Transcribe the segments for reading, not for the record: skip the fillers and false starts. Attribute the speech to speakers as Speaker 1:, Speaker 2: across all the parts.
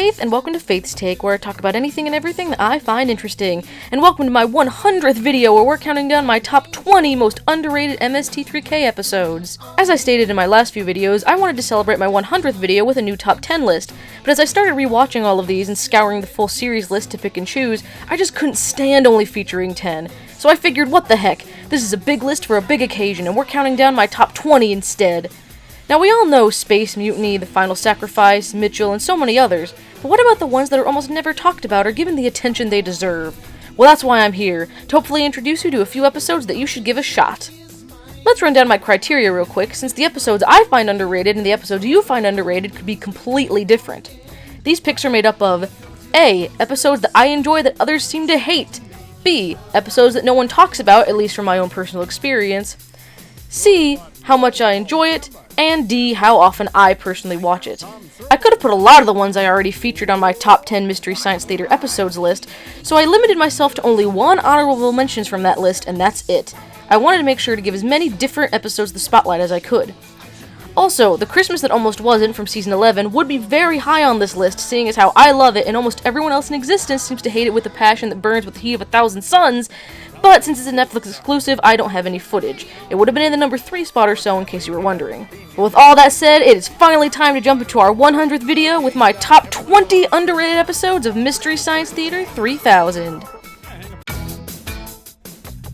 Speaker 1: Faith, and welcome to Faith's Take, where I talk about anything and everything that I find interesting. And welcome to my 100th video, where we're counting down my top 20 most underrated MST3K episodes. As I stated in my last few videos, I wanted to celebrate my 100th video with a new top 10 list, but as I started rewatching all of these and scouring the full series list to pick and choose, I just couldn't stand only featuring 10. So I figured, what the heck, this is a big list for a big occasion, and we're counting down my top 20 instead. Now, we all know Space Mutiny, The Final Sacrifice, Mitchell, and so many others, but what about the ones that are almost never talked about or given the attention they deserve? Well, that's why I'm here, to hopefully introduce you to a few episodes that you should give a shot. Let's run down my criteria real quick, since the episodes I find underrated and the episodes you find underrated could be completely different. These picks are made up of A. Episodes that I enjoy that others seem to hate. B. Episodes that no one talks about, at least from my own personal experience. C. How much I enjoy it. And D. How often I personally watch it. I could have put a lot of the ones I already featured on my top 10 Mystery Science Theater episodes list, so I limited myself to only one honorable mentions from that list, and that's it. I wanted to make sure to give as many different episodes the spotlight as I could. Also, The Christmas That Almost Wasn't from Season 11 would be very high on this list, seeing as how I love it and almost everyone else in existence seems to hate it with a passion that burns with the heat of 1,000 suns, but since it's a Netflix exclusive, I don't have any footage. It would have been in the number 3 spot or so, in case you were wondering. But with all that said, it is finally time to jump into our 100th video with my top 20 underrated episodes of Mystery Science Theater 3000.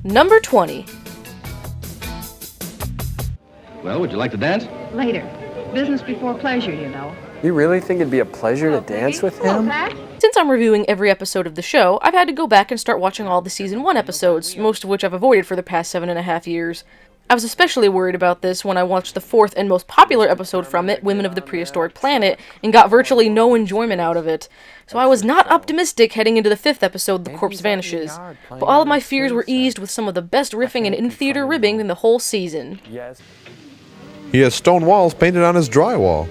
Speaker 1: Number 20.
Speaker 2: Well, would you like to dance?
Speaker 3: Later. Business before pleasure, you know.
Speaker 4: You really think it'd be a pleasure to dance with him?
Speaker 1: Since I'm reviewing every episode of the show, I've had to go back and start watching all the Season 1 episodes, most of which I've avoided for the past 7.5 years. I was especially worried about this when I watched the 4th and most popular episode from it, Women of the Prehistoric Planet, and got virtually no enjoyment out of it. So I was not optimistic heading into the 5th episode, The Corpse Vanishes. But all of my fears were eased with some of the best riffing and in-theater ribbing in the whole season.
Speaker 5: He has stone walls painted on his drywall.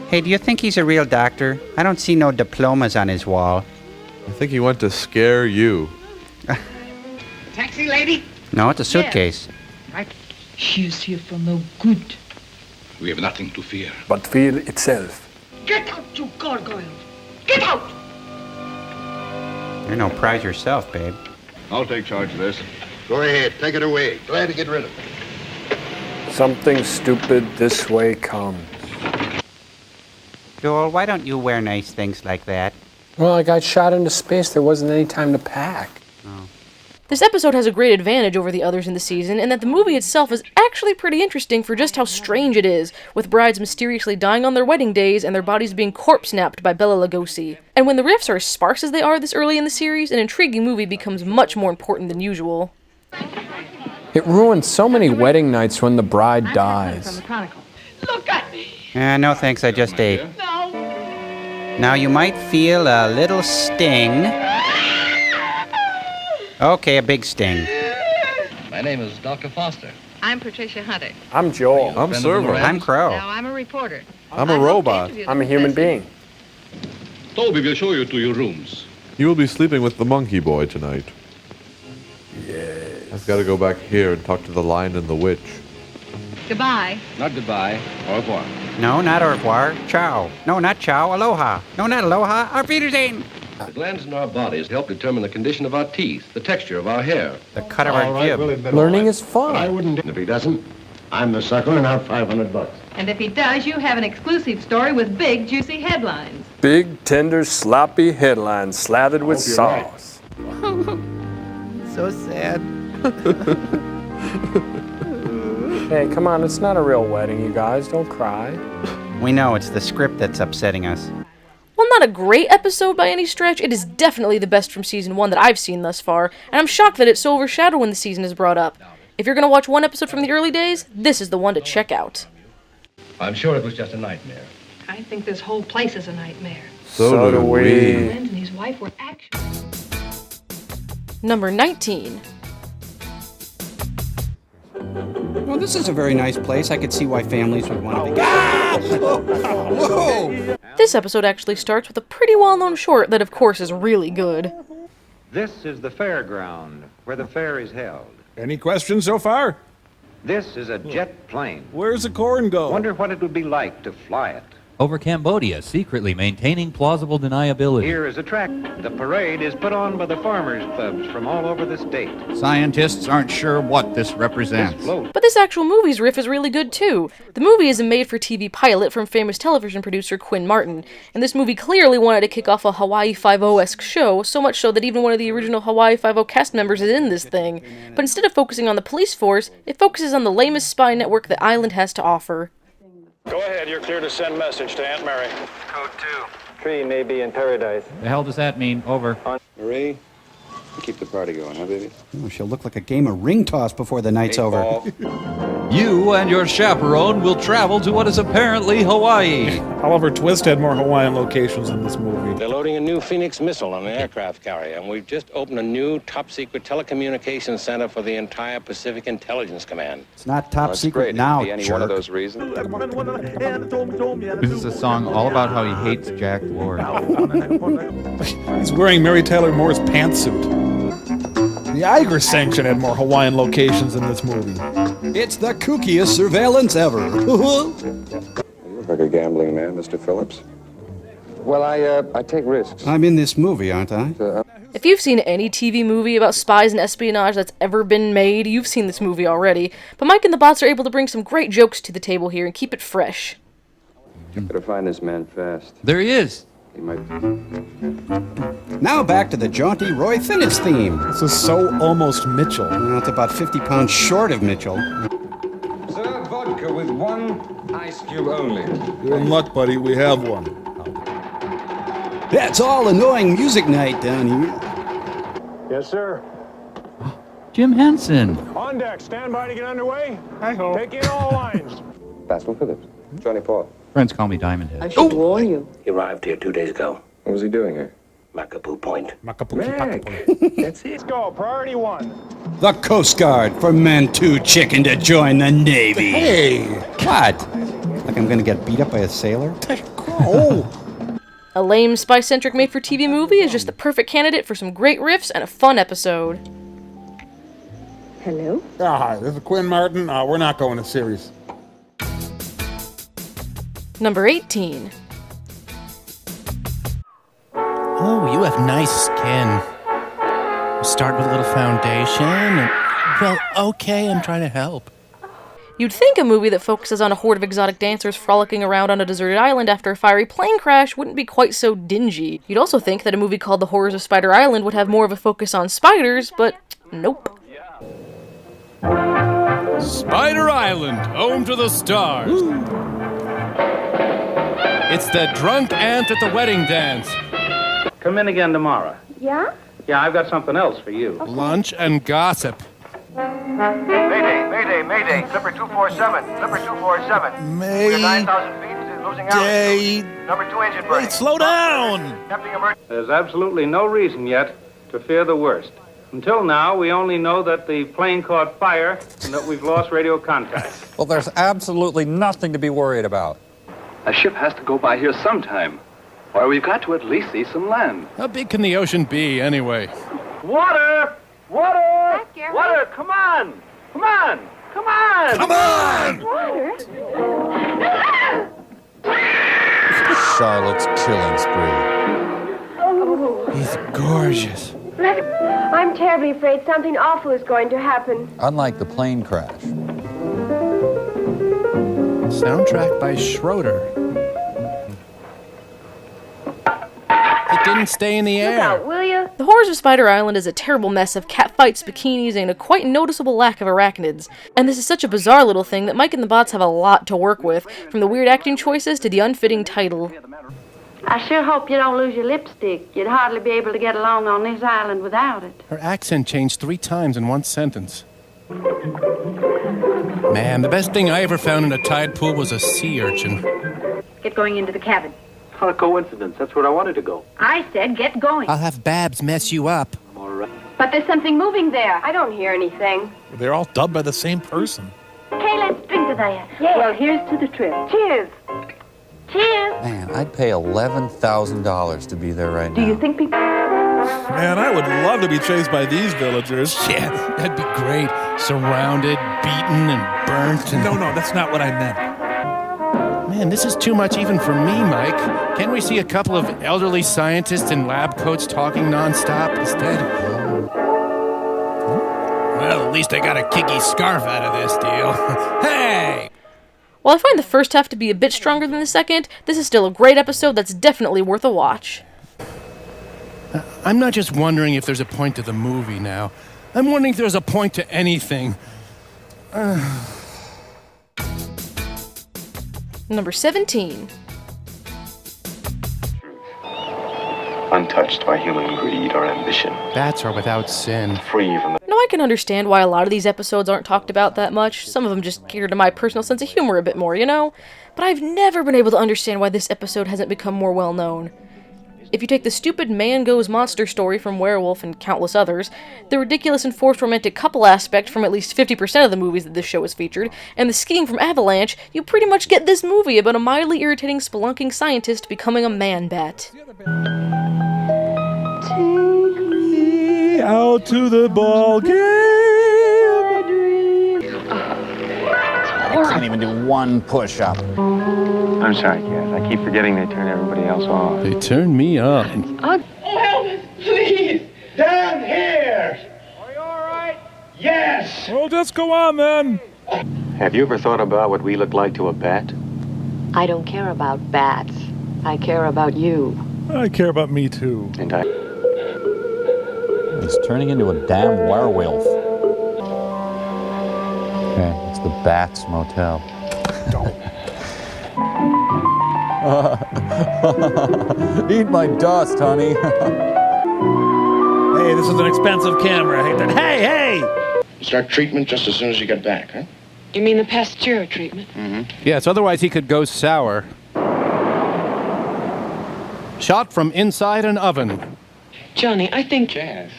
Speaker 6: Hey, do you think he's a real doctor? I don't see no diplomas on his wall.
Speaker 5: I think he went to scare you.
Speaker 7: Taxi lady?
Speaker 6: No, it's a suitcase.
Speaker 7: Right. She's here for no good.
Speaker 2: We have nothing to fear.
Speaker 4: But fear itself.
Speaker 7: Get out, you gargoyle! Get out!
Speaker 6: You're no prize yourself, babe.
Speaker 2: I'll take charge of this.
Speaker 8: Go ahead, take it away. Glad to get rid of it.
Speaker 4: Something stupid this way comes.
Speaker 6: Joel, why don't you wear nice things like that?
Speaker 4: Well, I got shot into space. There wasn't any time to pack.
Speaker 6: Oh.
Speaker 1: This episode has a great advantage over the others in the season, in that the movie itself is actually pretty interesting for just how strange it is, with brides mysteriously dying on their wedding days and their bodies being corpse-napped by Bela Lugosi. And when the riffs are as sparse as they are this early in the series, an intriguing movie becomes much more important than usual.
Speaker 4: It ruins so many wedding nights when the bride dies.
Speaker 3: From the Chronicle.
Speaker 7: Look at me!
Speaker 6: No thanks, I just ate.
Speaker 7: No!
Speaker 6: Now you might feel a little sting. Okay, a big sting.
Speaker 2: My name is Dr. Foster.
Speaker 3: I'm Patricia Hunter.
Speaker 4: I'm Joel.
Speaker 5: I'm Server.
Speaker 6: I'm Crow.
Speaker 3: Now, I'm a reporter.
Speaker 5: I'm a robot.
Speaker 4: I'm a human being.
Speaker 2: Toby will show you to your rooms.
Speaker 5: You will be sleeping with the monkey boy tonight.
Speaker 4: Yes.
Speaker 5: I've got to go back here and talk to the lion and the witch.
Speaker 3: Goodbye.
Speaker 2: Not goodbye. Au revoir.
Speaker 6: No, not au revoir. Ciao. No, not ciao. Aloha. No, not aloha. Auf Wiedersehen.
Speaker 2: The glands in our bodies help determine the condition of our teeth, the texture of our hair.
Speaker 6: The cut of our jib.
Speaker 4: Learning is fun.
Speaker 8: I wouldn't. If he doesn't, I'm the sucker and I'll have $500.
Speaker 3: And if he does, you have an exclusive story with big, juicy headlines.
Speaker 4: Big, tender, sloppy headlines slathered with
Speaker 8: you're
Speaker 4: sauce.
Speaker 6: So sad.
Speaker 4: Hey, come on, it's not a real wedding, you guys. Don't cry.
Speaker 6: We know, it's the script that's upsetting us.
Speaker 1: While not a great episode by any stretch, it is definitely the best from Season 1 that I've seen thus far, and I'm shocked that it's so overshadowed when the season is brought up. If you're going to watch one episode from the early days, this is the one to check out.
Speaker 2: I'm sure it was just a nightmare.
Speaker 3: I think this whole place is a nightmare.
Speaker 5: So do we.
Speaker 3: Lynn and his wife were actually...
Speaker 1: Number 19.
Speaker 9: Well, this is a very nice place. I could see why families would want to be... Ah! Whoa!
Speaker 1: This episode actually starts with a pretty well-known short that, of course, is really good.
Speaker 10: This is the fairground where the fair is held.
Speaker 11: Any questions so far?
Speaker 10: This is a jet plane.
Speaker 11: Where's the corn go?
Speaker 10: Wonder what it would be like to fly it.
Speaker 11: over Cambodia, secretly maintaining plausible deniability.
Speaker 10: Here is a track. The parade is put on by the farmers' clubs from all over the state.
Speaker 6: Scientists aren't sure what this represents.
Speaker 1: But this actual movie's riff is really good too. The movie is a made-for-TV pilot from famous television producer Quinn Martin, and this movie clearly wanted to kick off a Hawaii Five-O-esque show, so much so that even one of the original Hawaii Five-O cast members is in this thing. But instead of focusing on the police force, it focuses on the lamest spy network the island has to offer.
Speaker 12: Go ahead, you're clear to send message to Aunt Mary.
Speaker 10: Code 2. Tree may be in paradise.
Speaker 11: The hell does that mean? Over.
Speaker 2: Marie, keep the party going, huh, baby?
Speaker 9: Oh, she'll look like a game of ring toss before the night's over.
Speaker 11: You and your chaperone will travel to what is apparently Hawaii.
Speaker 12: Oliver Twist had more Hawaiian locations in this movie.
Speaker 2: They're loading a new Phoenix missile on an aircraft carrier, and we've just opened a new top-secret telecommunications center for the entire Pacific Intelligence Command.
Speaker 9: It's not top secret now,
Speaker 2: Any
Speaker 9: jerk.
Speaker 2: one of those reasons?
Speaker 6: This is a song all about how he hates Jack Lord.
Speaker 12: He's wearing Mary Tyler Moore's pantsuit. The Iger Sanction had more Hawaiian locations in this movie.
Speaker 9: It's the kookiest surveillance ever.
Speaker 2: You look like a gambling man, Mr. Phillips. Well, I take risks.
Speaker 9: I'm in this movie, aren't I?
Speaker 1: If you've seen any TV movie about spies and espionage that's ever been made, you've seen this movie already. But Mike and the Bots are able to bring some great jokes to the table here and keep it fresh.
Speaker 2: You better find this man fast.
Speaker 11: There he is.
Speaker 2: He might...
Speaker 9: Now back to the jaunty Roy Finnis theme.
Speaker 12: This is so almost Mitchell.
Speaker 9: Well, it's about 50 pounds short of Mitchell.
Speaker 13: Sir, vodka with one ice cube only.
Speaker 12: You're in luck, buddy. We have one.
Speaker 9: That's all annoying music night down here.
Speaker 12: Yes, sir.
Speaker 11: Jim Henson.
Speaker 12: On deck. Stand by to get underway. Hi-ho. Take in all lines.
Speaker 2: Basil Phillips. Johnny Paul.
Speaker 6: Friends call me Diamond Head.
Speaker 7: I should warn you.
Speaker 2: He arrived here 2 days ago. What was he doing here? Makapoo Point.
Speaker 12: That's it. Let's go. Priority 1.
Speaker 9: The Coast Guard for men too chicken to join the Navy.
Speaker 12: Hey.
Speaker 9: What? Like I'm gonna get beat up by a sailor?
Speaker 12: Oh.
Speaker 1: A lame, spy-centric made-for-TV movie is just the perfect candidate for some great riffs and a fun episode.
Speaker 7: Hello?
Speaker 12: Hi, this is Quinn Martin. We're not going to series.
Speaker 1: Number 18.
Speaker 14: Oh, you have nice skin. You start with a little foundation and, well, okay, I'm trying to help.
Speaker 1: You'd think a movie that focuses on a horde of exotic dancers frolicking around on a deserted island after a fiery plane crash wouldn't be quite so dingy. You'd also think that a movie called The Horrors of Spider Island would have more of a focus on spiders, but nope.
Speaker 15: Spider Island, home to the stars. It's the drunk aunt at the wedding dance.
Speaker 10: Come in again tomorrow.
Speaker 7: Yeah?
Speaker 10: Yeah, I've got something else for you.
Speaker 15: Lunch and gossip.
Speaker 16: Mayday, mayday, mayday. Clipper 247. Clipper 247. We're 9,000 feet, losing altitude. Number 2 engine burning.
Speaker 15: Wait, slow down!
Speaker 10: There's absolutely no reason yet to fear the worst. Until now, we only know that the plane caught fire and that we've lost radio contact.
Speaker 17: Well, there's absolutely nothing to be worried about.
Speaker 18: A ship has to go by here sometime, or we've got to at least see some land.
Speaker 15: How big can the ocean be, anyway?
Speaker 16: Water! Water! Water, come on! Come on! Come on!
Speaker 15: Come on!
Speaker 16: Water?
Speaker 17: Charlotte's killing spree.
Speaker 14: Oh. He's gorgeous.
Speaker 19: I'm terribly afraid something awful is going to happen.
Speaker 17: Unlike the plane crash.
Speaker 14: Soundtrack by Schroeder. It didn't stay in the air.
Speaker 19: Look out, will you?
Speaker 1: The Horrors of Spider Island is a terrible mess of catfights, bikinis, and a quite noticeable lack of arachnids. And this is such a bizarre little thing that Mike and the Bots have a lot to work with, from the weird acting choices to the unfitting title.
Speaker 19: I sure hope you don't lose your lipstick. You'd hardly be able to get along on this island without it.
Speaker 15: Her accent changed 3 times in one sentence. Man, the best thing I ever found in a tide pool was a sea urchin.
Speaker 19: Get going into the cabin.
Speaker 18: What a coincidence. That's where I wanted to go.
Speaker 19: I said get going.
Speaker 14: I'll have Babs mess you up.
Speaker 18: All right.
Speaker 19: But there's something moving there. I don't hear anything.
Speaker 12: They're all dubbed by the same person.
Speaker 19: Okay, let's drink to that. Yeah. Well, here's to the trip. Cheers. Cheers.
Speaker 17: Man, I'd pay $11,000 to be there right now.
Speaker 19: Do you think people...
Speaker 12: Man, I would love to be chased by these villagers.
Speaker 15: Yeah, that'd be great. Surrounded, beaten, and burnt. And...
Speaker 12: No, that's not what I meant.
Speaker 14: Man, this is too much even for me, Mike. Can't we see a couple of elderly scientists in lab coats talking nonstop instead? Well, at least I got a kicky scarf out of this deal. Hey!
Speaker 1: While I find the first half to be a bit stronger than the second, this is still a great episode that's definitely worth a watch.
Speaker 14: I'm not just wondering if there's a point to the movie now. I'm wondering if there's a point to anything.
Speaker 1: Number 17.
Speaker 20: Untouched by human greed or ambition.
Speaker 14: Bats are without sin.
Speaker 20: Free from the...
Speaker 1: Now I can understand why a lot of these episodes aren't talked about that much. Some of them just cater to my personal sense of humor a bit more, you know? But I've never been able to understand why this episode hasn't become more well known. If you take the stupid man goes monster story from Werewolf and countless others, the ridiculous and forced romantic couple aspect from at least 50% of the movies that this show has featured, and the skiing from Avalanche, you pretty much get this movie about a mildly irritating spelunking scientist becoming a man-bat.
Speaker 12: Take me out to the ball game.
Speaker 21: I can't even do one push-up.
Speaker 20: I'm sorry, Cass. I keep forgetting they turn everybody else off.
Speaker 14: They turn me on.
Speaker 7: Oh, Elvis, please!
Speaker 8: Down here!
Speaker 7: Are you all right?
Speaker 8: Yes!
Speaker 12: Well, just go on then.
Speaker 20: Have you ever thought about what we look like to a bat?
Speaker 22: I don't care about bats. I care about you.
Speaker 12: I care about me too.
Speaker 20: And I...
Speaker 17: He's turning into a damn werewolf. Okay, it's the Bats Motel. Eat my dust, honey.
Speaker 12: Hey, this is an expensive camera. I hate that. Hey!
Speaker 8: Start treatment just as soon as you get back, huh?
Speaker 22: You mean the Pasteur treatment?
Speaker 8: Mm-hmm.
Speaker 14: Yes, otherwise he could go sour. Shot from inside an oven.
Speaker 22: Johnny, I think...
Speaker 20: Cass.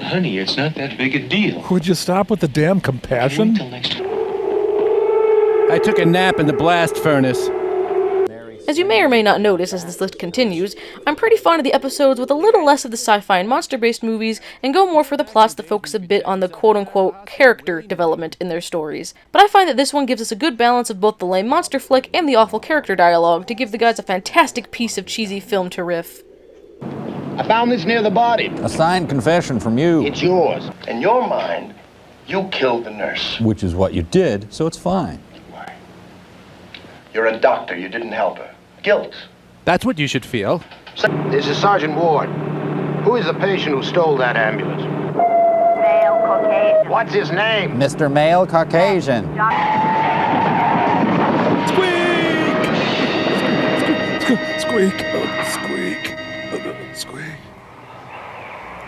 Speaker 20: Honey, it's not that big a deal.
Speaker 12: Would you stop with the damn compassion?
Speaker 20: Wait till next time.
Speaker 14: I took a nap in the blast furnace.
Speaker 1: As you may or may not notice as this list continues, I'm pretty fond of the episodes with a little less of the sci-fi and monster-based movies and go more for the plots that focus a bit on the quote-unquote character development in their stories. But I find that this one gives us a good balance of both the lame monster flick and the awful character dialogue to give the guys a fantastic piece of cheesy film to riff.
Speaker 8: I found this near the body.
Speaker 21: A signed confession from you.
Speaker 8: It's yours. In your mind, you killed the nurse.
Speaker 17: Which is what you did, so it's fine.
Speaker 8: Why? You're a doctor. You didn't help her. Guilt.
Speaker 14: That's what you should feel.
Speaker 8: This is Sergeant Ward. Who is the patient who stole that ambulance?
Speaker 19: Male Caucasian.
Speaker 8: What's his name?
Speaker 21: Mr. Male Caucasian.
Speaker 12: Squeak! Squeak! Squeak!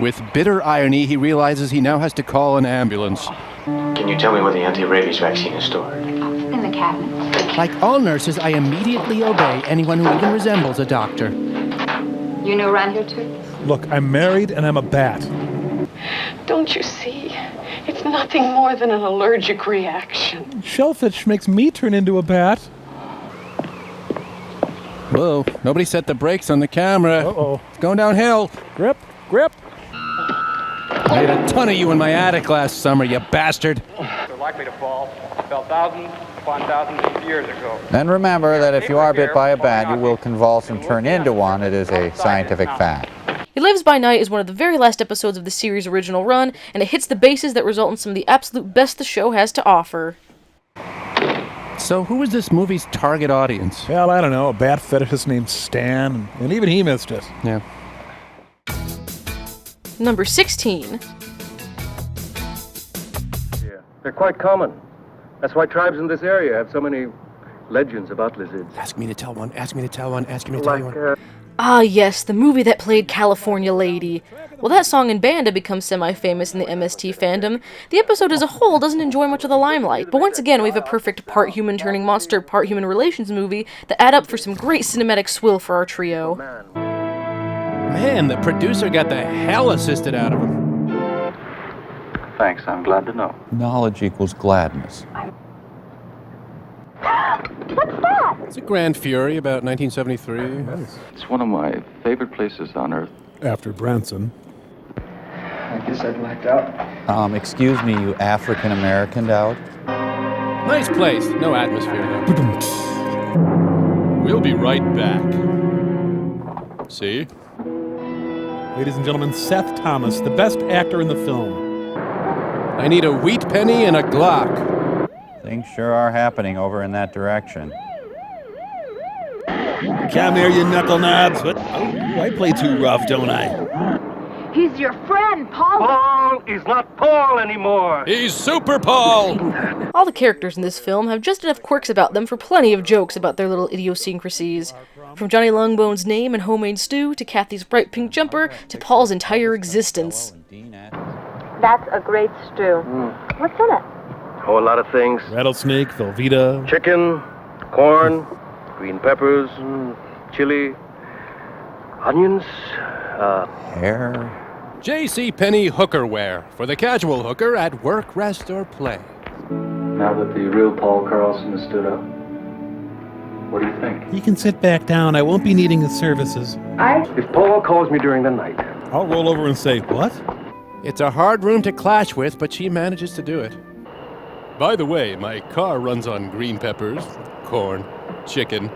Speaker 14: With bitter irony, he realizes he now has to call an ambulance.
Speaker 20: Can you tell me where the anti-rabies vaccine is stored?
Speaker 19: In the cabinet.
Speaker 14: Like all nurses, I immediately obey anyone who even resembles a doctor.
Speaker 19: You new around here, too?
Speaker 12: Look, I'm married and I'm a bat.
Speaker 22: Don't you see? It's nothing more than an allergic reaction.
Speaker 12: Shellfish makes me turn into a bat.
Speaker 14: Whoa, nobody set the brakes on the camera.
Speaker 12: Uh-oh.
Speaker 14: It's going downhill.
Speaker 12: Grip, grip.
Speaker 14: I had a ton of you in my attic last summer, you bastard.
Speaker 10: They're likely to fall. Fell thousands upon thousands of years ago.
Speaker 21: And remember that if you are bit by a bat, you will convulse and turn into one. It is a scientific fact.
Speaker 1: He Lives by Night is one of the very last episodes of the series' original run, and it hits the bases that result in some of the absolute best the show has to offer.
Speaker 14: So who is this movie's target audience?
Speaker 12: Well, I don't know. A bat fetishist named Stan, and even he missed it.
Speaker 14: Yeah.
Speaker 1: Number 16.
Speaker 10: Yeah, they're quite common. That's why tribes in this area have so many legends about lizards.
Speaker 14: Ask me to tell one, ask me to tell one, ask me to tell one.
Speaker 1: Ah yes, the movie that played California Lady. Well, that song and band have become semi-famous in the MST fandom. The episode as a whole doesn't enjoy much of the limelight, but once again we have a perfect part human turning monster, part human relations movie that add up for some great cinematic swill for our trio.
Speaker 14: Man, the producer got the hell assisted out of him.
Speaker 20: Thanks, I'm glad to know.
Speaker 17: Knowledge equals gladness.
Speaker 19: What's that?
Speaker 14: It's a Grand Fury about 1973.
Speaker 20: It's one of my favorite places on Earth.
Speaker 12: After Branson.
Speaker 20: I guess I blacked out.
Speaker 17: Excuse me, you African-American out?
Speaker 14: Nice place. No atmosphere, though.
Speaker 11: We'll be right back. See?
Speaker 12: Ladies and gentlemen, Seth Thomas, the best actor in the film.
Speaker 15: I need a wheat penny and a Glock.
Speaker 21: Things sure are happening over in that direction.
Speaker 12: Come here, you knuckle knobs. What? Oh, I play too rough, don't I?
Speaker 3: He's your friend, Paul.
Speaker 10: Paul is not Paul anymore.
Speaker 11: He's Super Paul!
Speaker 1: All the characters in this film have just enough quirks about them for plenty of jokes about their little idiosyncrasies. From Johnny Longbone's name and homemade stew, to Kathy's bright pink jumper, to Paul's entire existence.
Speaker 4: That's a great stew. What's in it?
Speaker 10: Oh, a lot of things.
Speaker 12: Rattlesnake, Velveeta.
Speaker 10: Chicken, corn, green peppers, chili, onions,
Speaker 21: Hair.
Speaker 15: J.C. Penney hookerware for the casual hooker at work, rest, or play.
Speaker 10: Now that the real Paul Carlson has stood up, what do you think?
Speaker 12: You can sit back down. I won't be needing his services.
Speaker 10: If Paul calls me during the night,
Speaker 12: I'll roll over and say, what?
Speaker 15: It's a hard room to clash with, but she manages to do it.
Speaker 11: By the way, my car runs on green peppers, corn, chicken,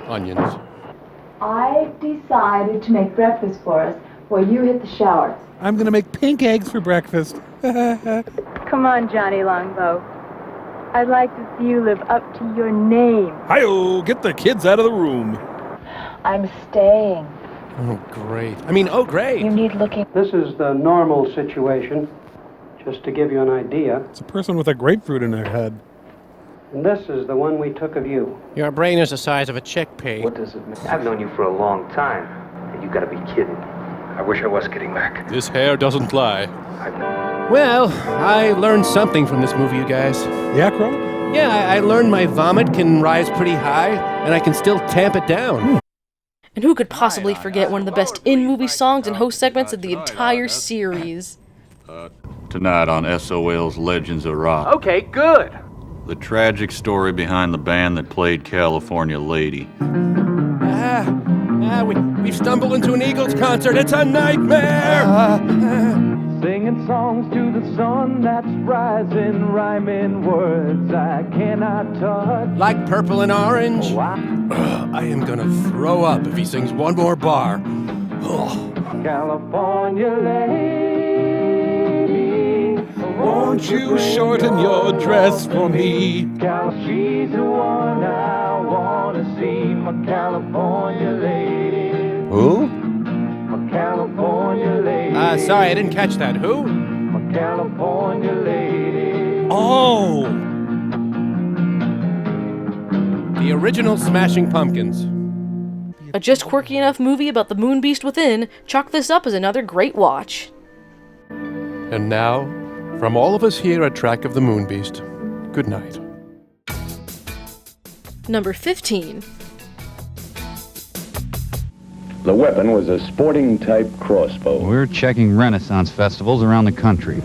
Speaker 11: onions.
Speaker 4: I've decided to make breakfast for us while you hit the showers.
Speaker 12: I'm going to make pink eggs for breakfast.
Speaker 4: Come on, Johnny Longbow. I'd like to see you live up to your name.
Speaker 12: Hi-yo, get the kids out of the room.
Speaker 4: I'm staying.
Speaker 15: Oh, great. Oh, great.
Speaker 4: You need looking.
Speaker 10: this is the normal situation, just to give you an idea.
Speaker 12: It's a person with a grapefruit in their head.
Speaker 10: And this is the one we took of you.
Speaker 15: Your brain is the size of a chickpea.
Speaker 10: What does it mean? I've known you for a long time, and you gotta be kidding. I wish I was kidding, Mac.
Speaker 11: This hair doesn't lie.
Speaker 15: Well, I learned something from this movie, you guys.
Speaker 12: Yeah, Crow?
Speaker 15: Yeah, I learned my vomit can rise pretty high, and I can still tamp it down.
Speaker 1: And who could possibly forget one of the best in-movie songs and host segments of the entire series?
Speaker 5: Tonight on SOL's Legends of Rock.
Speaker 10: Okay, good.
Speaker 5: The tragic story behind the band that played California Lady.
Speaker 15: We've stumbled into an Eagles concert. It's a nightmare!
Speaker 23: Singing songs to the sun that's rising, rhyming words I cannot touch.
Speaker 15: Like purple and orange. I am gonna throw up if he sings one more bar.
Speaker 23: California lady,
Speaker 12: won't you shorten your dress for me?
Speaker 23: She's the one I wanna see, my California lady.
Speaker 21: Who?
Speaker 23: My California lady.
Speaker 15: Sorry, I didn't catch that. Who?
Speaker 23: My California lady.
Speaker 12: Oh!
Speaker 15: The original Smashing Pumpkins.
Speaker 1: A just quirky enough movie about the moon beast within, chalk this up as another great watch.
Speaker 15: And now, from all of us here at Track of the Moon Beast, good night.
Speaker 1: Number 15.
Speaker 2: The weapon was a sporting-type crossbow.
Speaker 24: We're checking Renaissance festivals around the country.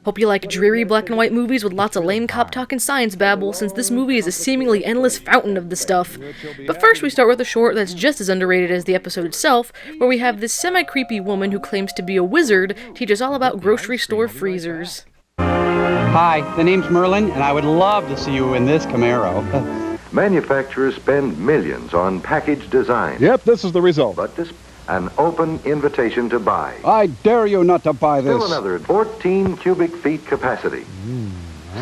Speaker 1: Hope you like dreary black and white movies with lots of lame cop talk and science babble, since this movie is a seemingly endless fountain of the stuff. But first we start with a short that's just as underrated as the episode itself, where we have this semi-creepy woman who claims to be a wizard teach us all about grocery store freezers.
Speaker 9: Hi, the name's Merlin, and I would love to see you in this Camaro.
Speaker 25: Manufacturers spend millions on package design.
Speaker 12: Yep, this is the result.
Speaker 25: But this an open invitation to buy.
Speaker 9: I dare you not to buy this.
Speaker 25: Still another 14 cubic feet capacity.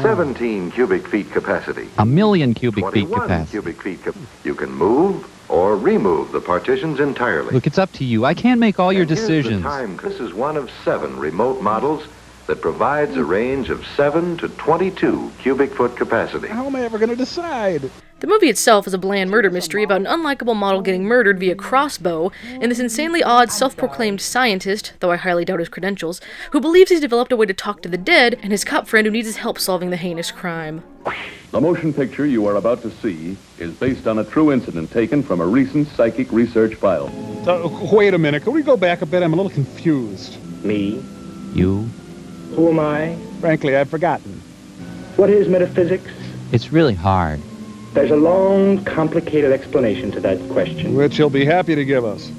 Speaker 25: 17 cubic feet capacity.
Speaker 24: 1,000,000 cubic feet
Speaker 25: 21
Speaker 24: capacity.
Speaker 25: cubic feet you can move or remove the partitions entirely.
Speaker 24: Look, it's up to you. I can't make all your
Speaker 25: And here's the
Speaker 24: decisions.
Speaker 25: time. This is one of 7 remote models that provides a range of 7 to 22 cubic foot capacity.
Speaker 12: How am I ever going to decide?
Speaker 1: The movie itself is a bland murder mystery about an unlikable model getting murdered via crossbow, and this insanely odd self-proclaimed scientist, though I highly doubt his credentials, who believes he's developed a way to talk to the dead, and his cop friend who needs his help solving the heinous crime.
Speaker 26: The motion picture you are about to see is based on a true incident taken from a recent psychic research file.
Speaker 12: Wait a minute. Can we go back a bit? I'm a little confused.
Speaker 27: Me?
Speaker 24: You?
Speaker 27: Who am I?
Speaker 12: Frankly, I've forgotten.
Speaker 27: What is metaphysics?
Speaker 24: It's really hard.
Speaker 27: There's a long, complicated explanation to that question.
Speaker 12: Which you'll be happy to give us.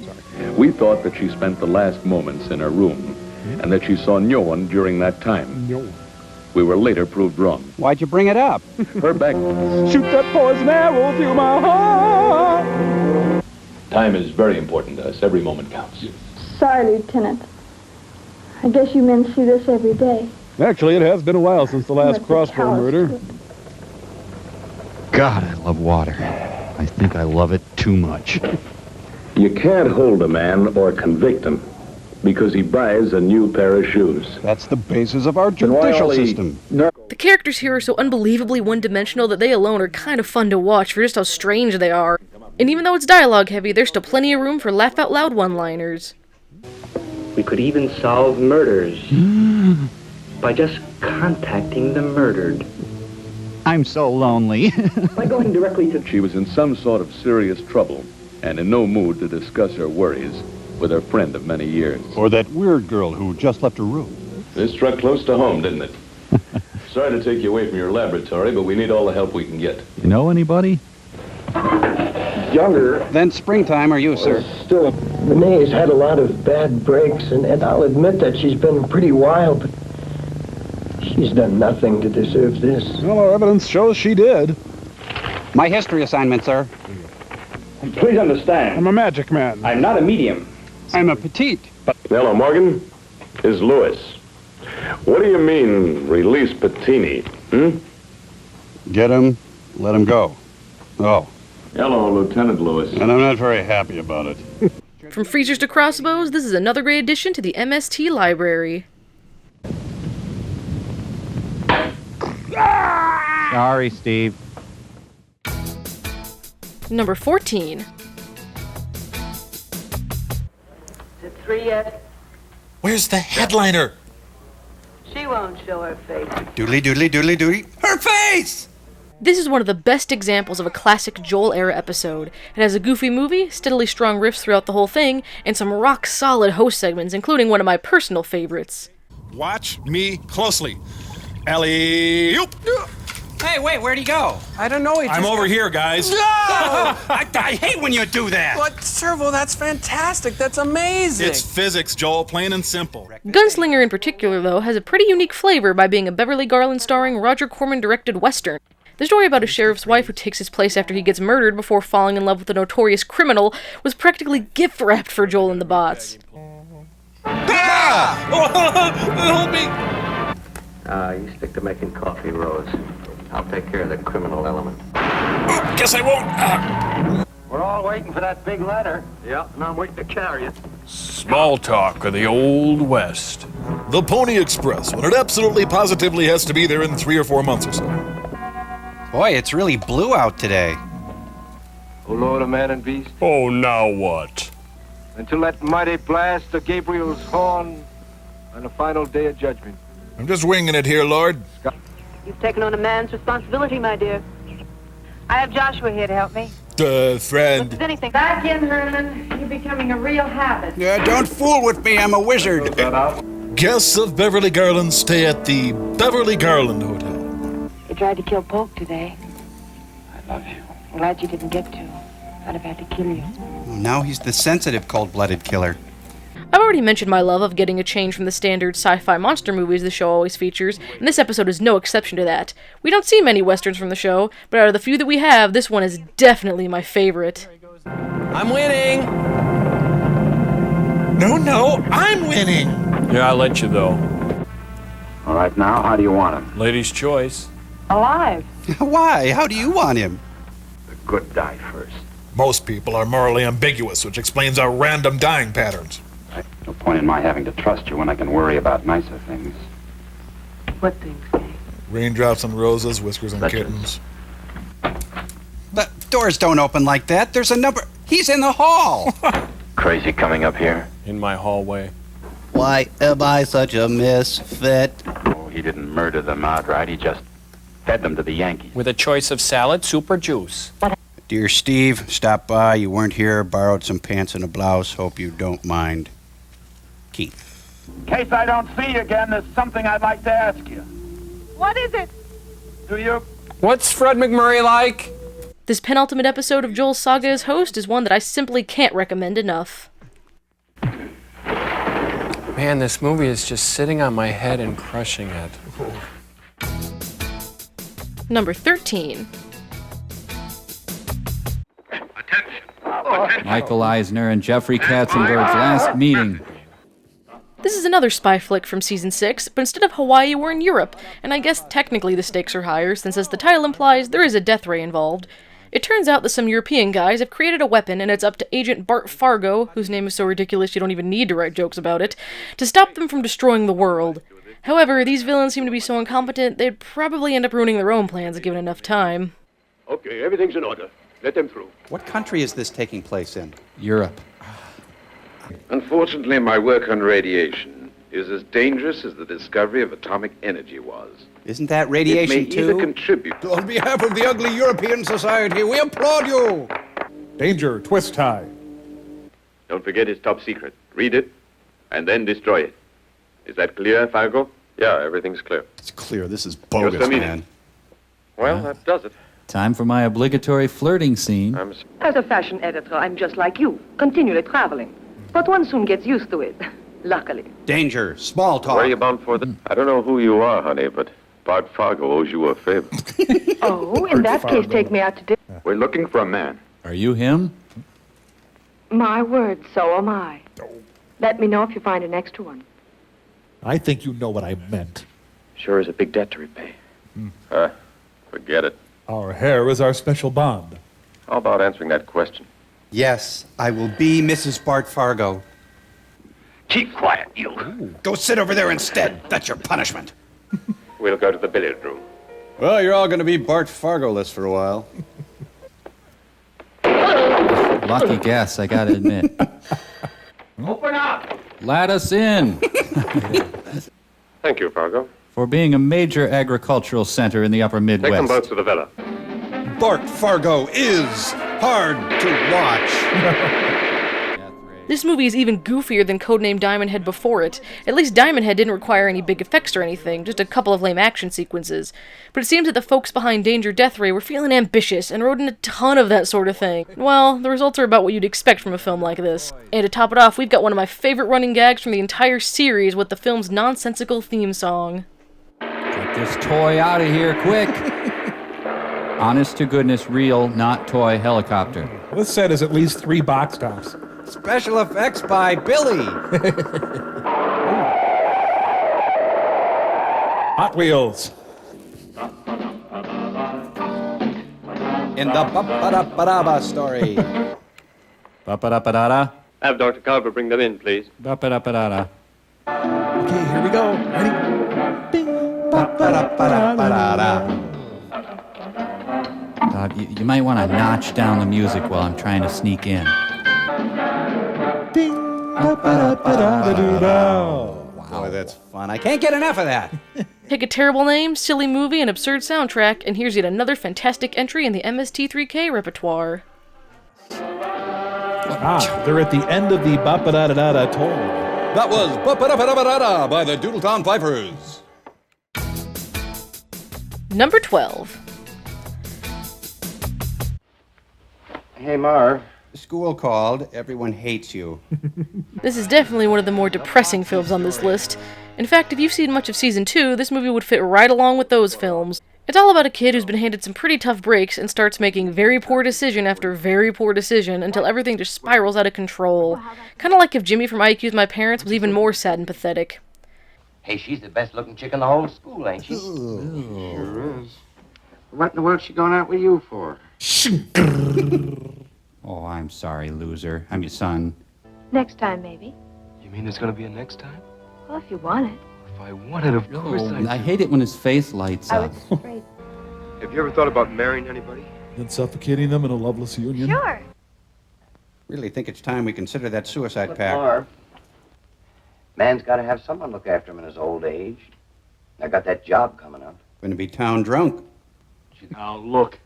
Speaker 26: We thought that she spent the last moments in her room and that she saw no one during that time.
Speaker 12: No one.
Speaker 26: We were later proved wrong.
Speaker 9: Why'd you bring it up?
Speaker 26: Her back.
Speaker 12: Shoot that poison arrow through my heart.
Speaker 6: Time is very important to us. Every moment counts.
Speaker 7: Sorry, Lieutenant. I guess you men see this every day.
Speaker 12: Actually, it has been a while since the last crossbow murder.
Speaker 24: God, I love water. I think I love it too much.
Speaker 26: You can't hold a man or convict him because he buys a new pair of shoes.
Speaker 9: That's the basis of our judicial system.
Speaker 1: The characters here are so unbelievably one-dimensional that they alone are kind of fun to watch for just how strange they are. And even though it's dialogue heavy, there's still plenty of room for laugh-out-loud one-liners.
Speaker 27: We could even solve murders by just contacting the murdered.
Speaker 24: I'm so lonely.
Speaker 27: By going directly to...
Speaker 26: She was in some sort of serious trouble and in no mood to discuss her worries with her friend of many years.
Speaker 9: Or that weird girl who just left her room.
Speaker 6: This struck close to home, didn't it? Sorry to take you away from your laboratory, but we need all the help we can get.
Speaker 24: You know anybody?
Speaker 27: Younger
Speaker 9: than Springtime are you, sir?
Speaker 27: Still, Renee's had a lot of bad breaks, and I'll admit that she's been pretty wild, but she's done nothing to deserve this.
Speaker 12: Well, our evidence shows she did.
Speaker 9: My history assignment, sir.
Speaker 27: Please understand.
Speaker 12: I'm a magic man.
Speaker 27: I'm not a medium.
Speaker 9: I'm a petite.
Speaker 26: Hello, Morgan. Is Lewis. What do you mean, release Patini?
Speaker 9: Get him, let him go. Oh.
Speaker 26: Hello, Lieutenant Lewis.
Speaker 9: And I'm not very happy about it.
Speaker 1: From freezers to crossbows, this is another great addition to the MST library.
Speaker 24: Sorry, Steve.
Speaker 1: Number 14.
Speaker 4: Is it 3 yet?
Speaker 8: Where's the headliner?
Speaker 4: She won't show her face.
Speaker 9: Doodly doodly doodly doodly.
Speaker 8: Her face!
Speaker 1: This is one of the best examples of a classic Joel-era episode. It has a goofy movie, steadily strong riffs throughout the whole thing, and some rock-solid host segments, including one of my personal favorites.
Speaker 8: Watch me closely. Alley-oop!
Speaker 9: Hey, wait, where'd he go? I don't know.
Speaker 8: I'm over here, guys.
Speaker 9: No! I hate when you do that.
Speaker 8: What, Servo? That's fantastic. That's amazing. It's physics, Joel, plain and simple.
Speaker 1: Gunslinger in particular, though, has a pretty unique flavor by being a Beverly Garland starring, Roger Corman-directed Western. The story about a sheriff's wife who takes his place after he gets murdered before falling in love with a notorious criminal was practically gift-wrapped for Joel and the Bots.
Speaker 8: Help me!
Speaker 2: You stick to making coffee, Rose. I'll take care of the criminal element.
Speaker 8: Guess I won't.
Speaker 2: We're all waiting for that big letter. Yeah, and I'm waiting to carry it.
Speaker 11: Small talk of the Old West.
Speaker 8: The Pony Express, when it absolutely positively has to be there in 3 or 4 months or so.
Speaker 9: Boy, it's really blue out today.
Speaker 2: O Lord of man and beast.
Speaker 11: Oh, now what?
Speaker 2: Until that mighty blast of Gabriel's horn on the final day of judgment.
Speaker 8: I'm just winging it here, Lord.
Speaker 4: You've taken on a man's responsibility, my dear. I have Joshua here to help me.
Speaker 8: Friend.
Speaker 4: If there's anything...
Speaker 19: Back in, Herman. You're becoming a real habit.
Speaker 9: Don't fool with me, I'm a wizard.
Speaker 8: Guests of Beverly Garland stay at the Beverly Garland Hotel.
Speaker 19: You tried to kill Polk today.
Speaker 2: I love you.
Speaker 19: I'm glad you didn't get to. I'd have had to kill you.
Speaker 9: Now he's the sensitive, cold-blooded killer.
Speaker 1: I've already mentioned my love of getting a change from the standard sci-fi monster movies the show always features, and this episode is no exception to that. We don't see many westerns from the show, but out of the few that we have, this one is definitely my favorite.
Speaker 8: I'm winning! No, I'm winning!
Speaker 11: Yeah, I'll let you, though.
Speaker 2: All right, now, how do you want him?
Speaker 11: Lady's choice.
Speaker 19: Alive.
Speaker 9: Why? How do you want him?
Speaker 2: The good die first.
Speaker 8: Most people are morally ambiguous, which explains our random dying patterns.
Speaker 2: No point in my having to trust you when I can worry about nicer things.
Speaker 19: What things?
Speaker 8: Raindrops on roses, whiskers on kittens.
Speaker 9: The doors don't open like that. There's a number. He's in the hall.
Speaker 2: Crazy coming up here?
Speaker 11: In my hallway.
Speaker 9: Why am I such a misfit?
Speaker 2: Oh, he didn't murder them outright. He just fed them to the Yankees.
Speaker 14: With a choice of salad, soup, or juice.
Speaker 9: Dear Steve, stopped by. You weren't here. Borrowed some pants and a blouse. Hope you don't mind. Keith.
Speaker 13: In case I don't see you again, there's something I'd like to ask you.
Speaker 4: What is it?
Speaker 13: Do you...
Speaker 14: What's Fred McMurray like?
Speaker 1: This penultimate episode of Joel's saga as host is one that I simply can't recommend enough.
Speaker 14: Man, this movie is just sitting on my head and crushing it.
Speaker 1: Number 13.
Speaker 3: Michael Eisner and Jeffrey Katzenberg's last meeting.
Speaker 1: This is another spy flick from Season 6, but instead of Hawaii, we're in Europe, and I guess technically the stakes are higher, since as the title implies, there is a death ray involved. It turns out that some European guys have created a weapon, and it's up to Agent Bart Fargo, whose name is so ridiculous you don't even need to write jokes about it, to stop them from destroying the world. However, these villains seem to be so incompetent, they'd probably end up ruining their own plans given enough time.
Speaker 10: Okay, everything's in order. Let them through.
Speaker 9: What country is this taking place in?
Speaker 3: Europe.
Speaker 25: Unfortunately, my work on radiation is as dangerous as the discovery of atomic energy was.
Speaker 9: Isn't that radiation
Speaker 25: it may either
Speaker 9: too?
Speaker 25: contribute.
Speaker 9: On behalf of the ugly European society, we applaud you!
Speaker 12: Danger, twist tie.
Speaker 10: Don't forget it's top secret. Read it, and then destroy it. Is that clear, Fargo?
Speaker 6: Yeah, everything's clear.
Speaker 9: It's clear this is bogus,
Speaker 10: Just a
Speaker 9: man.
Speaker 6: Well, that does it.
Speaker 3: Time for my obligatory flirting scene.
Speaker 16: As a fashion editor, I'm just like you, continually traveling. But one soon gets used to it, luckily.
Speaker 9: Danger, small talk.
Speaker 6: Where are you bound for? I don't know who you are, honey, but Bart Fargo owes you a favor.
Speaker 16: Oh, in that case, take me out to dinner.
Speaker 10: We're looking for a man.
Speaker 3: Are you him?
Speaker 16: My word, so am I. Let me know if you find an extra one.
Speaker 12: I think you know what I meant.
Speaker 10: Sure is a big debt to repay.
Speaker 6: Forget it.
Speaker 12: Our hair is our special bond.
Speaker 6: How about answering that question?
Speaker 9: Yes, I will be Mrs. Bart Fargo.
Speaker 10: Keep quiet, you.
Speaker 9: Go sit over there instead. That's your punishment.
Speaker 10: We'll go to the billiard room.
Speaker 9: Well, you're all going to be Bart Fargo-less for a while.
Speaker 3: Lucky guess, I gotta admit.
Speaker 10: Open up!
Speaker 3: Let us in!
Speaker 6: Thank you, Fargo.
Speaker 3: For being a major agricultural center in the upper Midwest.
Speaker 6: Take them both to the villa.
Speaker 9: Bart Fargo is hard to watch.
Speaker 1: This movie is even goofier than Codename Diamond Head before it. At least Diamond Head didn't require any big effects or anything, just a couple of lame action sequences. But it seems that the folks behind Danger Death Ray were feeling ambitious and wrote in a ton of that sort of thing. Well, the results are about what you'd expect from a film like this. And to top it off, we've got one of my favorite running gags from the entire series with the film's nonsensical theme song.
Speaker 3: Get this toy out of here, quick! Honest to goodness, real, not toy helicopter.
Speaker 12: This set is at least 3 box tops.
Speaker 9: Special effects by Billy.
Speaker 12: Hot Wheels.
Speaker 9: In the Ba-ba-da-ba-da-ba story.
Speaker 3: Ba-ba-da-ba-da-da.
Speaker 10: Have Dr. Carver bring them in, please.
Speaker 3: Ba-ba-da-ba-da-da.
Speaker 12: Okay, here we go. Ready? Bing.
Speaker 9: Ba-ba-da-ba-da-ba-da-da.
Speaker 3: You might want to notch down the music while I'm trying to sneak in.
Speaker 12: Ding. Ba-ba-da-ba-da-da-da-da.
Speaker 9: Boy, that's fun. I can't get enough of that.
Speaker 1: Pick a terrible name, silly movie, and absurd soundtrack, and here's yet another fantastic entry in the MST3K repertoire.
Speaker 12: They're at the end of the Ba-ba-da-da-da-da toll.
Speaker 9: That was Ba-ba-da-ba-da-ba-da by the Doodletown Vipers.
Speaker 1: Number 12.
Speaker 25: Hey, Marv.
Speaker 9: The school called. Everyone hates you.
Speaker 1: This is definitely one of the more depressing films on this list. In fact, if you've seen much of Season 2, this movie would fit right along with those films. It's all about a kid who's been handed some pretty tough breaks and starts making very poor decision after very poor decision until everything just spirals out of control. Kinda like if Jimmy from I Accuse My Parents was even more sad and pathetic.
Speaker 17: Hey, she's the best looking chick in the whole school, ain't she?
Speaker 25: Sure is. What in the world's she going out with you for?
Speaker 3: Oh, I'm sorry, loser. I'm your son.
Speaker 4: Next time, maybe.
Speaker 10: You mean there's gonna be a next time?
Speaker 4: Well, if you want it.
Speaker 10: If I want it, of course
Speaker 3: I hate it when his face lights up.
Speaker 4: Afraid.
Speaker 10: Have you ever thought about marrying anybody?
Speaker 12: And suffocating them in a loveless union.
Speaker 4: Sure.
Speaker 9: Really think it's time we consider that suicide
Speaker 17: Look,
Speaker 9: pact.
Speaker 17: Marv, man's got to have someone look after him in his old age. I got that job coming up.
Speaker 9: Going to be town drunk.
Speaker 13: Now, look.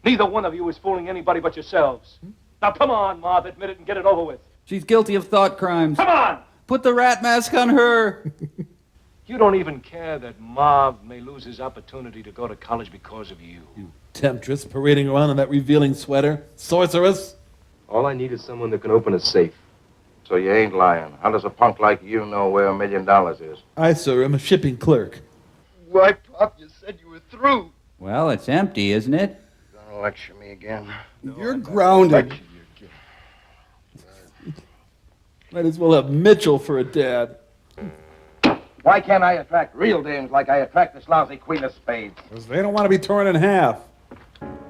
Speaker 13: Neither one of you is fooling anybody but yourselves. Now, come on, Marv, admit it and get it over with.
Speaker 3: She's guilty of thought crimes.
Speaker 13: Come on!
Speaker 3: Put the rat mask on her.
Speaker 13: You don't even care that Marv may lose his opportunity to go to college because of you.
Speaker 12: You temptress parading around in that revealing sweater. Sorceress.
Speaker 10: All I need is someone that can open a safe.
Speaker 25: So you ain't lying. How does a punk like you know where $1 million is?
Speaker 12: I, sir, am a shipping clerk.
Speaker 13: Why, Pop, you said you were through.
Speaker 3: Well, it's empty, isn't it?
Speaker 17: Gonna lecture me again?
Speaker 12: You're grounded. Might as well have Mitchell for a dad.
Speaker 17: Why can't I attract real dames like I attract this lousy Queen of Spades?
Speaker 12: Because they don't want to be torn in half.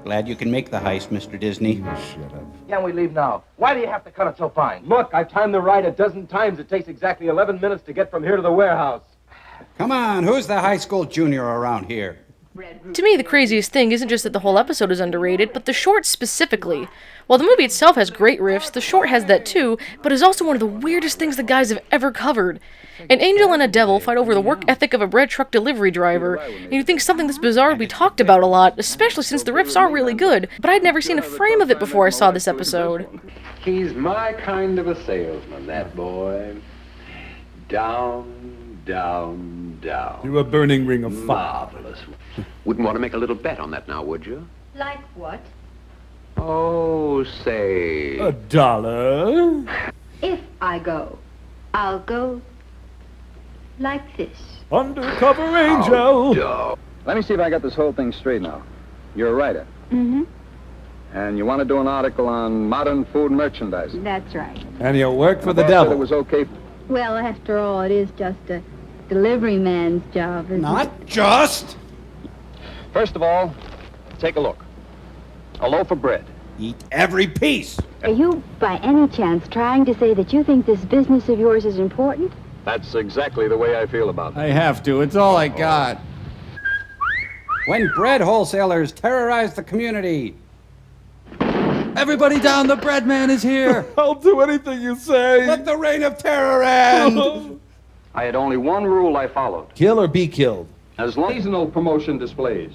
Speaker 9: Glad you can make the heist, Mr. Disney.
Speaker 12: Shut up.
Speaker 17: Can't we leave now? Why do you have to cut it so fine?
Speaker 13: Look, I've timed the ride a dozen times. It takes exactly 11 minutes to get from here to the warehouse.
Speaker 9: Come on, who's the high school junior around here?
Speaker 1: To me, the craziest thing isn't just that the whole episode is underrated, but the short specifically. While the movie itself has great riffs, the short has that too, but is also one of the weirdest things the guys have ever covered. An angel and a devil fight over the work ethic of a bread truck delivery driver, and you'd think something this bizarre would be talked about a lot, especially since the riffs are really good, but I'd never seen a frame of it before I saw this episode.
Speaker 25: He's my kind of a salesman, that boy. Down, down, down.
Speaker 12: You're a burning ring of fire.
Speaker 25: Marvelous.
Speaker 5: Wouldn't want to make a little bet on that now, would you?
Speaker 19: Like what?
Speaker 5: Oh, say...
Speaker 12: $1.
Speaker 19: If I go, I'll go like this.
Speaker 12: Undercover angel.
Speaker 25: Let me see if I got this whole thing straight now. You're a writer,
Speaker 19: Mm-hmm.
Speaker 25: and you want to do an article on modern food merchandising.
Speaker 19: That's right.
Speaker 12: And you work for the
Speaker 25: boss
Speaker 12: devil.
Speaker 25: said it was okay.
Speaker 19: Well, after all, it is just a delivery man's job, isn't
Speaker 9: Not
Speaker 19: it?
Speaker 9: just.
Speaker 25: First of all, take a look. A loaf of bread.
Speaker 9: Eat every piece.
Speaker 19: Are you, by any chance, trying to say that you think this business of yours is important?
Speaker 25: That's exactly the way I feel about it.
Speaker 3: I have to. It's all I got.
Speaker 9: When bread wholesalers terrorize the community.
Speaker 3: Everybody down, the bread man is here.
Speaker 12: I'll do anything you say.
Speaker 9: Let the reign of terror end.
Speaker 25: I had only one rule I followed.
Speaker 12: Kill or be killed.
Speaker 25: As long seasonal promotion displays.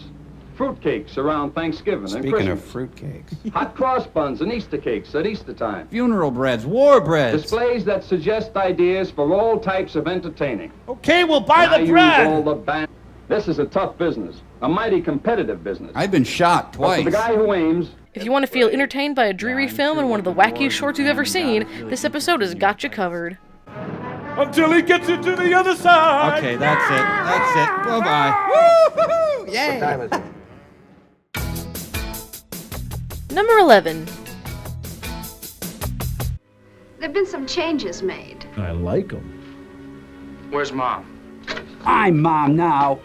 Speaker 25: Fruitcakes around Thanksgiving and
Speaker 9: Speaking
Speaker 25: Christmas.
Speaker 9: of fruitcakes.
Speaker 25: Hot cross buns and Easter cakes at Easter time.
Speaker 3: Funeral breads, war breads.
Speaker 25: Displays that suggest ideas for all types of entertaining.
Speaker 12: Okay, we'll buy
Speaker 25: And I
Speaker 12: the
Speaker 25: use
Speaker 12: bread.
Speaker 25: all the band. This is a tough business, a mighty competitive business.
Speaker 3: I've been shot
Speaker 25: But
Speaker 3: twice.
Speaker 25: for the guy who aims,
Speaker 1: If you want to feel entertained by a dreary film and one of the wackiest shorts you've ever seen, this episode has got you covered.
Speaker 12: Until he gets you to the other side.
Speaker 3: Okay, that's it. That's it. Bye-bye.
Speaker 9: Woo-hoo-hoo! Yay!
Speaker 17: What time is it?
Speaker 1: Number 11.
Speaker 19: There've been some changes made.
Speaker 12: I like him.
Speaker 17: Where's Mom?
Speaker 9: I'm Mom now.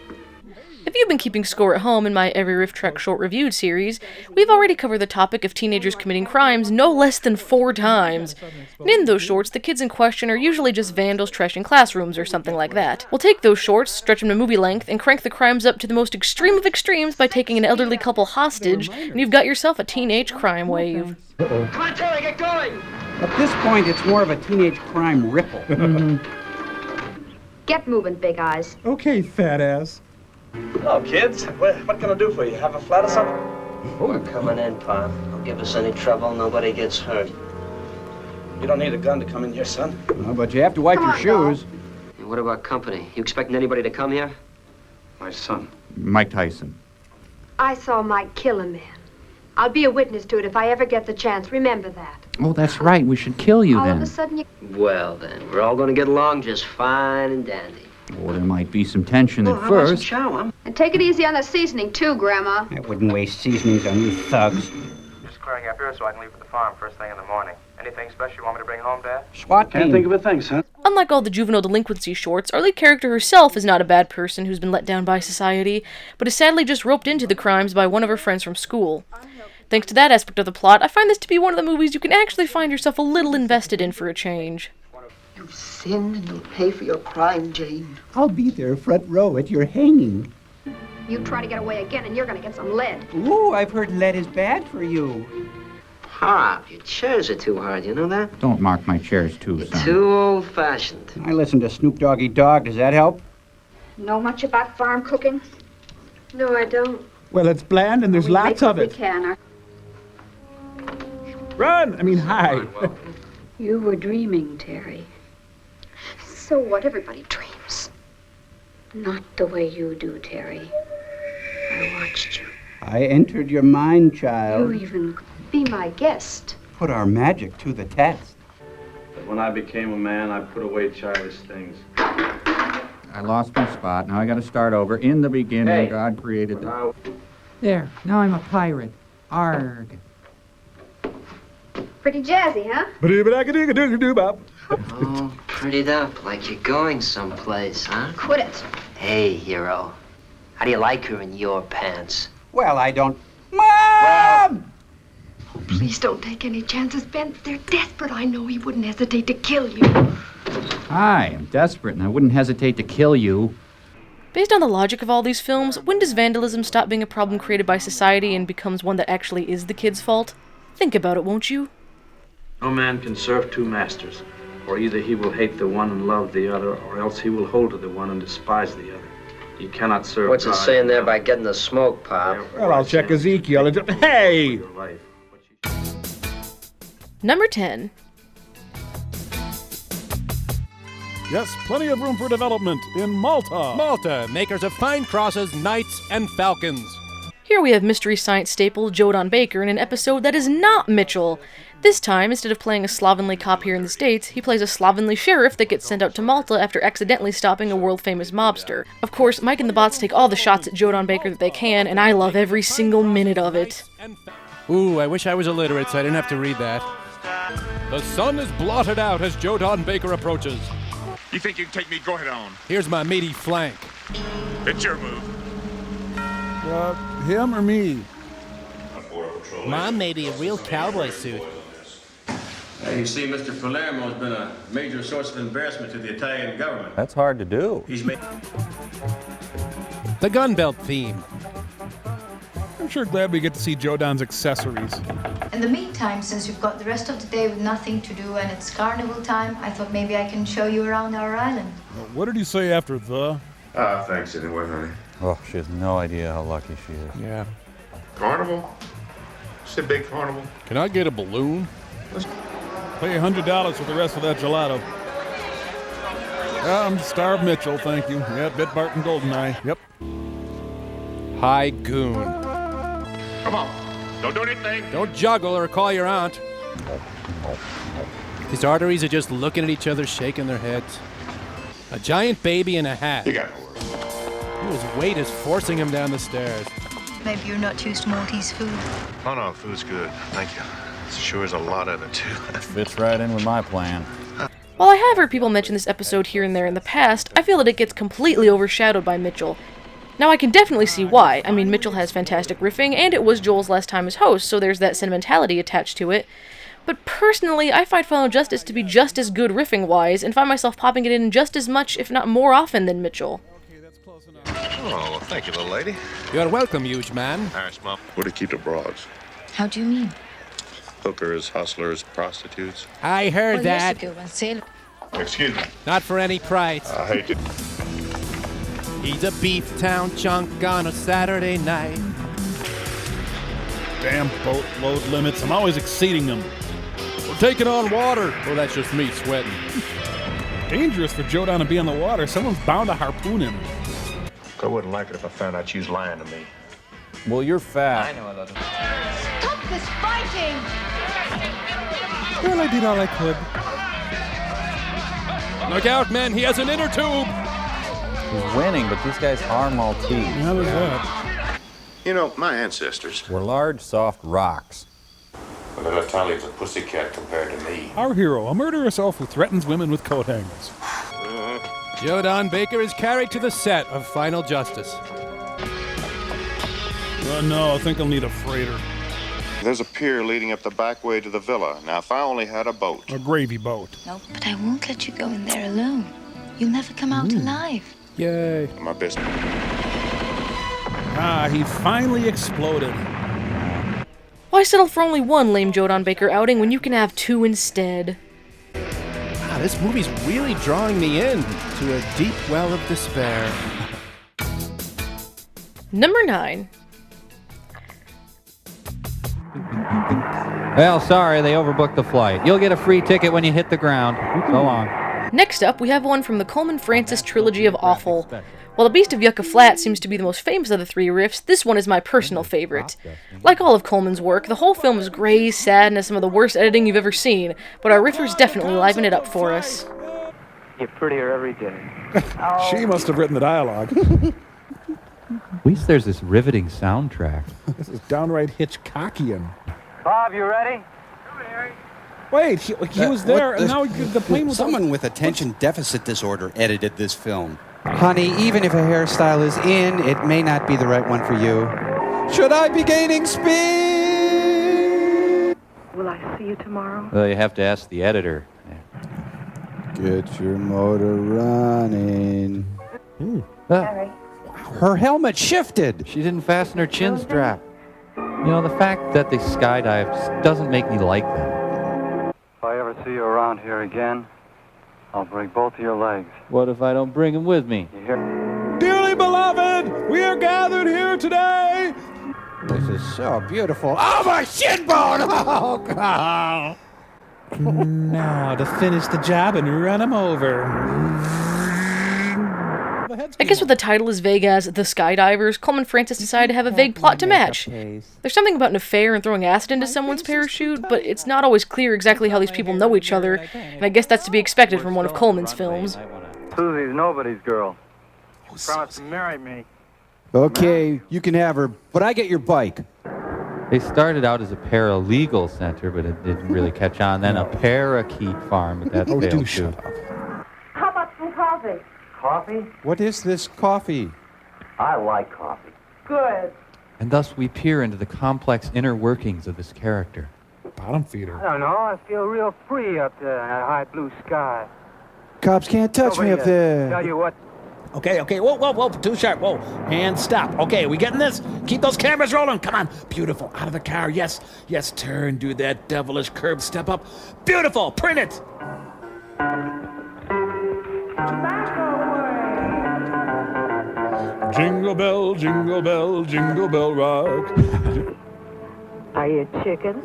Speaker 1: If you've been keeping score at home in my Every Riff Track short reviewed series, we've already covered the topic of teenagers committing crimes no less than 4 times. And in those shorts, the kids in question are usually just vandals trashing classrooms or something like that. We'll take those shorts, stretch them to movie length, and crank the crimes up to the most extreme of extremes by taking an elderly couple hostage, and you've got yourself a teenage crime wave.
Speaker 17: Come on, Terry, get going!
Speaker 9: At this point, it's more of a teenage crime ripple.
Speaker 19: Get moving, Big Eyes.
Speaker 12: Okay, fat ass.
Speaker 15: Hello, kids. What can I do for you? Have a flat or something?
Speaker 18: We're coming in, Pa. Don't give us any trouble. Nobody gets hurt.
Speaker 15: You don't need a gun to come in here, son.
Speaker 9: Well, but you have to wipe your shoes.
Speaker 18: And what about company? You expecting anybody to come here?
Speaker 15: My son.
Speaker 3: Mike Tyson.
Speaker 19: I saw Mike kill a man. I'll be a witness to it if I ever get the chance. Remember that.
Speaker 3: Oh, that's right. We should kill you
Speaker 19: All of
Speaker 3: then.
Speaker 19: a sudden you...
Speaker 18: Well, then, we're all going to get along just fine and dandy.
Speaker 3: Or there might be some tension at
Speaker 18: I want some
Speaker 3: first.
Speaker 18: chow.
Speaker 19: And take it easy on the seasoning, too, Grandma.
Speaker 9: I wouldn't waste seasonings on you thugs.
Speaker 15: Just clearing up here so I can leave for the farm first thing in the morning. Anything special you want me to bring home, Dad?
Speaker 9: SWAT team.
Speaker 15: Can't think of a thing, son.
Speaker 1: Unlike all the juvenile delinquency shorts, our lead character herself is not a bad person who's been let down by society, but is sadly just roped into the crimes by one of her friends from school. Thanks to that aspect of the plot, I find this to be one of the movies you can actually find yourself a little invested in for a change.
Speaker 20: You've sinned and you'll pay for your crime, Jane.
Speaker 9: I'll be there front row at your hanging.
Speaker 19: You try to get away again and you're gonna get some lead.
Speaker 9: Ooh, I've heard lead is bad for you.
Speaker 18: Pop, your chairs are too hard, you know that?
Speaker 3: Don't mark my chairs too, son.
Speaker 18: Too old-fashioned.
Speaker 9: I listen to Snoop Doggy Dogg. Does that help?
Speaker 19: Know much about farm cooking? No, I don't.
Speaker 12: Well, it's bland and there's lots of
Speaker 19: We
Speaker 12: it.
Speaker 19: can.
Speaker 12: Hi.
Speaker 19: You were dreaming, Terry. So what? Everybody dreams. Not the way you do, Terry. I watched you.
Speaker 9: I entered your mind, child.
Speaker 19: You even be my guest.
Speaker 9: Put our magic to the test.
Speaker 15: But when I became a man, I put away childish things.
Speaker 3: I lost my spot. Now I got to start over. In the beginning,
Speaker 15: Hey.
Speaker 3: God created the... There, now I'm a pirate. Arg.
Speaker 19: Pretty jazzy, huh?
Speaker 18: Oh, prettied up, like you're going someplace, huh?
Speaker 19: Quit it.
Speaker 18: Hey, hero. How do you like her in your pants?
Speaker 9: Well, I don't... Mom!
Speaker 19: Please don't take any chances, Ben. They're desperate. I know he wouldn't hesitate to kill you.
Speaker 3: Hi, I'm desperate, and I wouldn't hesitate to kill you.
Speaker 1: Based on the logic of all these films, when does vandalism stop being a problem created by society and becomes one that actually is the kid's fault? Think about it, won't you?
Speaker 7: No man can serve two masters, for either he will hate the one and love the other, or else he will hold to the one and despise the other. You cannot serve
Speaker 18: What's it
Speaker 7: God
Speaker 18: saying there by getting the smoke, Pop?
Speaker 12: Well, I'll check Ezekiel. Hey!
Speaker 1: Number 10.
Speaker 12: Yes, plenty of room for development in Malta.
Speaker 11: Malta, makers of fine crosses, knights, and falcons.
Speaker 1: Here we have mystery science staple Jodan Baker in an episode that is not Mitchell. This time, instead of playing a slovenly cop here in the States, he plays a slovenly sheriff that gets sent out to Malta after accidentally stopping a world-famous mobster. Of course, Mike and the bots take all the shots at Jodan Baker that they can, and I love every single minute of it.
Speaker 11: Ooh, I wish I was illiterate so I didn't have to read that. The sun is blotted out as Jodan Baker approaches.
Speaker 21: You think you can take me? Go ahead on.
Speaker 11: Here's my meaty flank.
Speaker 21: It's your move.
Speaker 12: Him or me?
Speaker 14: Mom made me a real cowboy suit.
Speaker 2: You see, Mr. Palermo's been a major source of embarrassment to the Italian government.
Speaker 22: That's hard to do.
Speaker 2: He's made...
Speaker 11: The gun belt theme.
Speaker 12: I'm sure glad we get to see Jodan's accessories.
Speaker 23: In the meantime, since you've got the rest of the day with nothing to do and it's carnival time, I thought maybe I can show you around our island.
Speaker 12: What did he say after the?
Speaker 21: Thanks anyway, honey.
Speaker 22: Oh, she has no idea how lucky she is.
Speaker 11: Yeah.
Speaker 21: Carnival? It's a big carnival.
Speaker 11: Can I get a balloon?
Speaker 12: Pay $100 for the rest of that gelato. I'm Starved Mitchell, thank you. Yeah, Bit Barton Goldeneye. Yep.
Speaker 11: Hi, goon.
Speaker 21: Come on. Don't do anything.
Speaker 11: Don't juggle or call your aunt. His arteries are just looking at each other, shaking their heads. A giant baby in a hat.
Speaker 21: You got no worries.
Speaker 11: His weight is forcing him down the stairs.
Speaker 23: Maybe you're not used to Maltese food.
Speaker 21: Oh, no, food's good. Thank you. Sure is a lot of it, too.
Speaker 22: Fits right in with my plan.
Speaker 1: While I have heard people mention this episode here and there in the past, I feel that it gets completely overshadowed by Mitchell. Now I can definitely see why. I mean, Mitchell has fantastic riffing, and it was Joel's last time as host, so there's that sentimentality attached to it. But personally, I find Final Justice to be just as good riffing-wise, and find myself popping it in just as much, if not more often, than Mitchell.
Speaker 21: Oh, well, thank you, little lady.
Speaker 11: You're welcome, huge man.
Speaker 21: Nice, Mom. Where do you keep the broads?
Speaker 23: How do you mean?
Speaker 21: Hookers, hustlers, prostitutes.
Speaker 11: I heard that.
Speaker 21: Excuse me.
Speaker 11: Not for any price.
Speaker 21: I hate it.
Speaker 11: He's a beef town chunk on a Saturday night.
Speaker 12: Damn boat load limits. I'm always exceeding them. We're taking on water.
Speaker 11: Well, that's just me sweating.
Speaker 12: Dangerous for Jodan to be on the water. Someone's bound to harpoon him.
Speaker 21: I wouldn't like it if I found out you was lying to me.
Speaker 22: Well, you're fat.
Speaker 21: I know a lot of...
Speaker 23: Stop this fighting!
Speaker 12: Well, I did all I could.
Speaker 11: Look out, men. He has an inner tube.
Speaker 22: He's winning, but these guys are Maltese.
Speaker 12: How was that?
Speaker 21: You know, my ancestors
Speaker 22: We're large, soft rocks.
Speaker 21: Well, they're Italians a pussycat compared to me.
Speaker 12: Our hero, a murderous elf who threatens women with coat hangers.
Speaker 11: Jodan Baker is carried to the set of Final Justice.
Speaker 12: Oh no, I think I'll need a freighter.
Speaker 21: There's a pier leading up the back way to the villa. Now, if I only had a boat.
Speaker 12: A gravy boat.
Speaker 23: No, but I won't let you go in there alone. You'll never come out alive.
Speaker 11: Yay.
Speaker 21: My business.
Speaker 12: Ah, he finally exploded.
Speaker 1: Why settle for only one lame Jodan Baker outing when you can have two instead?
Speaker 11: Wow, this movie's really drawing me in to a deep well of despair.
Speaker 1: Number 9.
Speaker 3: Well, sorry, they overbooked the flight. You'll get a free ticket when you hit the ground. So long.
Speaker 1: Next up, we have one from the Coleman Francis trilogy of awful. While The Beast of Yucca Flat seems to be the most famous of the three riffs, this one is my personal favorite. Like all of Coleman's work, the whole film is gray, sad, and has some of the worst editing you've ever seen, but our riffers definitely liven it up for us.
Speaker 15: You're prettier every day.
Speaker 12: She must have written the dialogue.
Speaker 3: At least there's this riveting soundtrack.
Speaker 12: This is downright Hitchcockian.
Speaker 15: Bob, you ready?
Speaker 12: Wait, he was there, and now the plane was...
Speaker 9: Someone with attention deficit disorder edited this film.
Speaker 4: Honey, even if a hairstyle is in, it may not be the right one for you. Should I be gaining speed?
Speaker 6: Will I see you tomorrow?
Speaker 3: Well, you have to ask the editor.
Speaker 4: Get your motor running.
Speaker 6: Harry.
Speaker 4: Her helmet shifted.
Speaker 3: She didn't fasten her chin strap. You know, the fact that they skydived doesn't make me like them.
Speaker 15: If I ever see you around here again, I'll break both of your legs.
Speaker 3: What if I don't bring them with me?
Speaker 15: You hear?
Speaker 12: Dearly beloved, we are gathered here today.
Speaker 4: This is so beautiful. Oh, my shin bone! Oh, God.
Speaker 12: Now to finish the job and run him over.
Speaker 1: I guess with the title as vague as The Skydivers, Coleman and Francis decided to have a vague plot to match. There's something about an affair and throwing acid into someone's parachute, but it's not always clear exactly how these people know each other, and I guess that's to be expected from one of Coleman's films.
Speaker 15: Susie's nobody's girl. She promised to marry me.
Speaker 4: Okay, you can have her, but I get your bike.
Speaker 3: They started out as a paralegal center, but it didn't really catch on. Then a parakeet farm, but that failed too.
Speaker 6: How about some coffee?
Speaker 15: Coffee?
Speaker 4: What is this coffee?
Speaker 15: I like coffee.
Speaker 6: Good.
Speaker 3: And thus we peer into the complex inner workings of this character.
Speaker 12: Bottom feeder.
Speaker 15: I don't know. I feel real free up there in that high blue sky.
Speaker 4: Cops can't touch me up there.
Speaker 15: Tell you what.
Speaker 12: Okay, whoa, too sharp, whoa, and stop. Okay, we getting this? Keep those cameras rolling, come on. Beautiful, out of the car, yes, turn, do that devilish curb step up. Beautiful, print it. Jingle bell, jingle bell, jingle bell rock.
Speaker 6: Are you a chicken?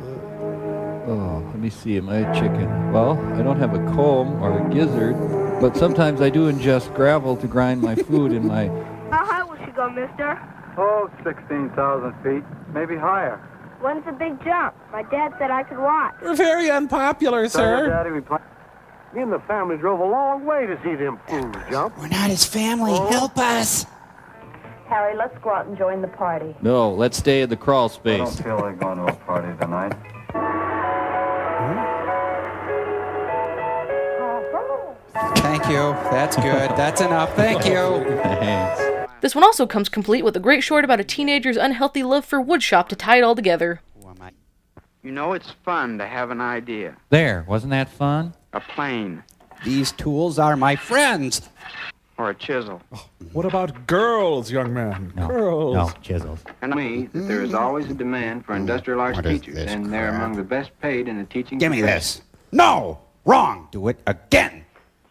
Speaker 3: Oh, let me see, am I a chicken? Well, I don't have a comb or a gizzard, but sometimes I do ingest gravel to grind my food in my...
Speaker 6: How high will she go, mister?
Speaker 15: Oh, 16,000 feet, maybe higher.
Speaker 6: When's the big jump? My dad said I could watch.
Speaker 12: We're very unpopular, sir.
Speaker 15: Daddy, me and the family drove a long way to see them fools jump.
Speaker 4: We're not his family. Help us.
Speaker 6: Harry, let's go out and join the party.
Speaker 3: No, let's stay in the crawl space.
Speaker 15: I don't feel like going to a party tonight.
Speaker 4: Thank you. That's good. That's enough. Thank you.
Speaker 3: Thanks.
Speaker 1: This one also comes complete with a great short about a teenager's unhealthy love for woodshop to tie it all together.
Speaker 8: You know, it's fun to have an idea.
Speaker 3: There, wasn't that fun?
Speaker 8: A plane.
Speaker 4: These tools are my friends.
Speaker 8: Or a chisel.
Speaker 12: What about girls, young man?
Speaker 3: No,
Speaker 12: girls.
Speaker 3: No, chisels.
Speaker 15: And me that there is always a demand for industrial arts teachers, and they're among the best paid in the teaching.
Speaker 9: Give me this. No! Wrong! Do it again!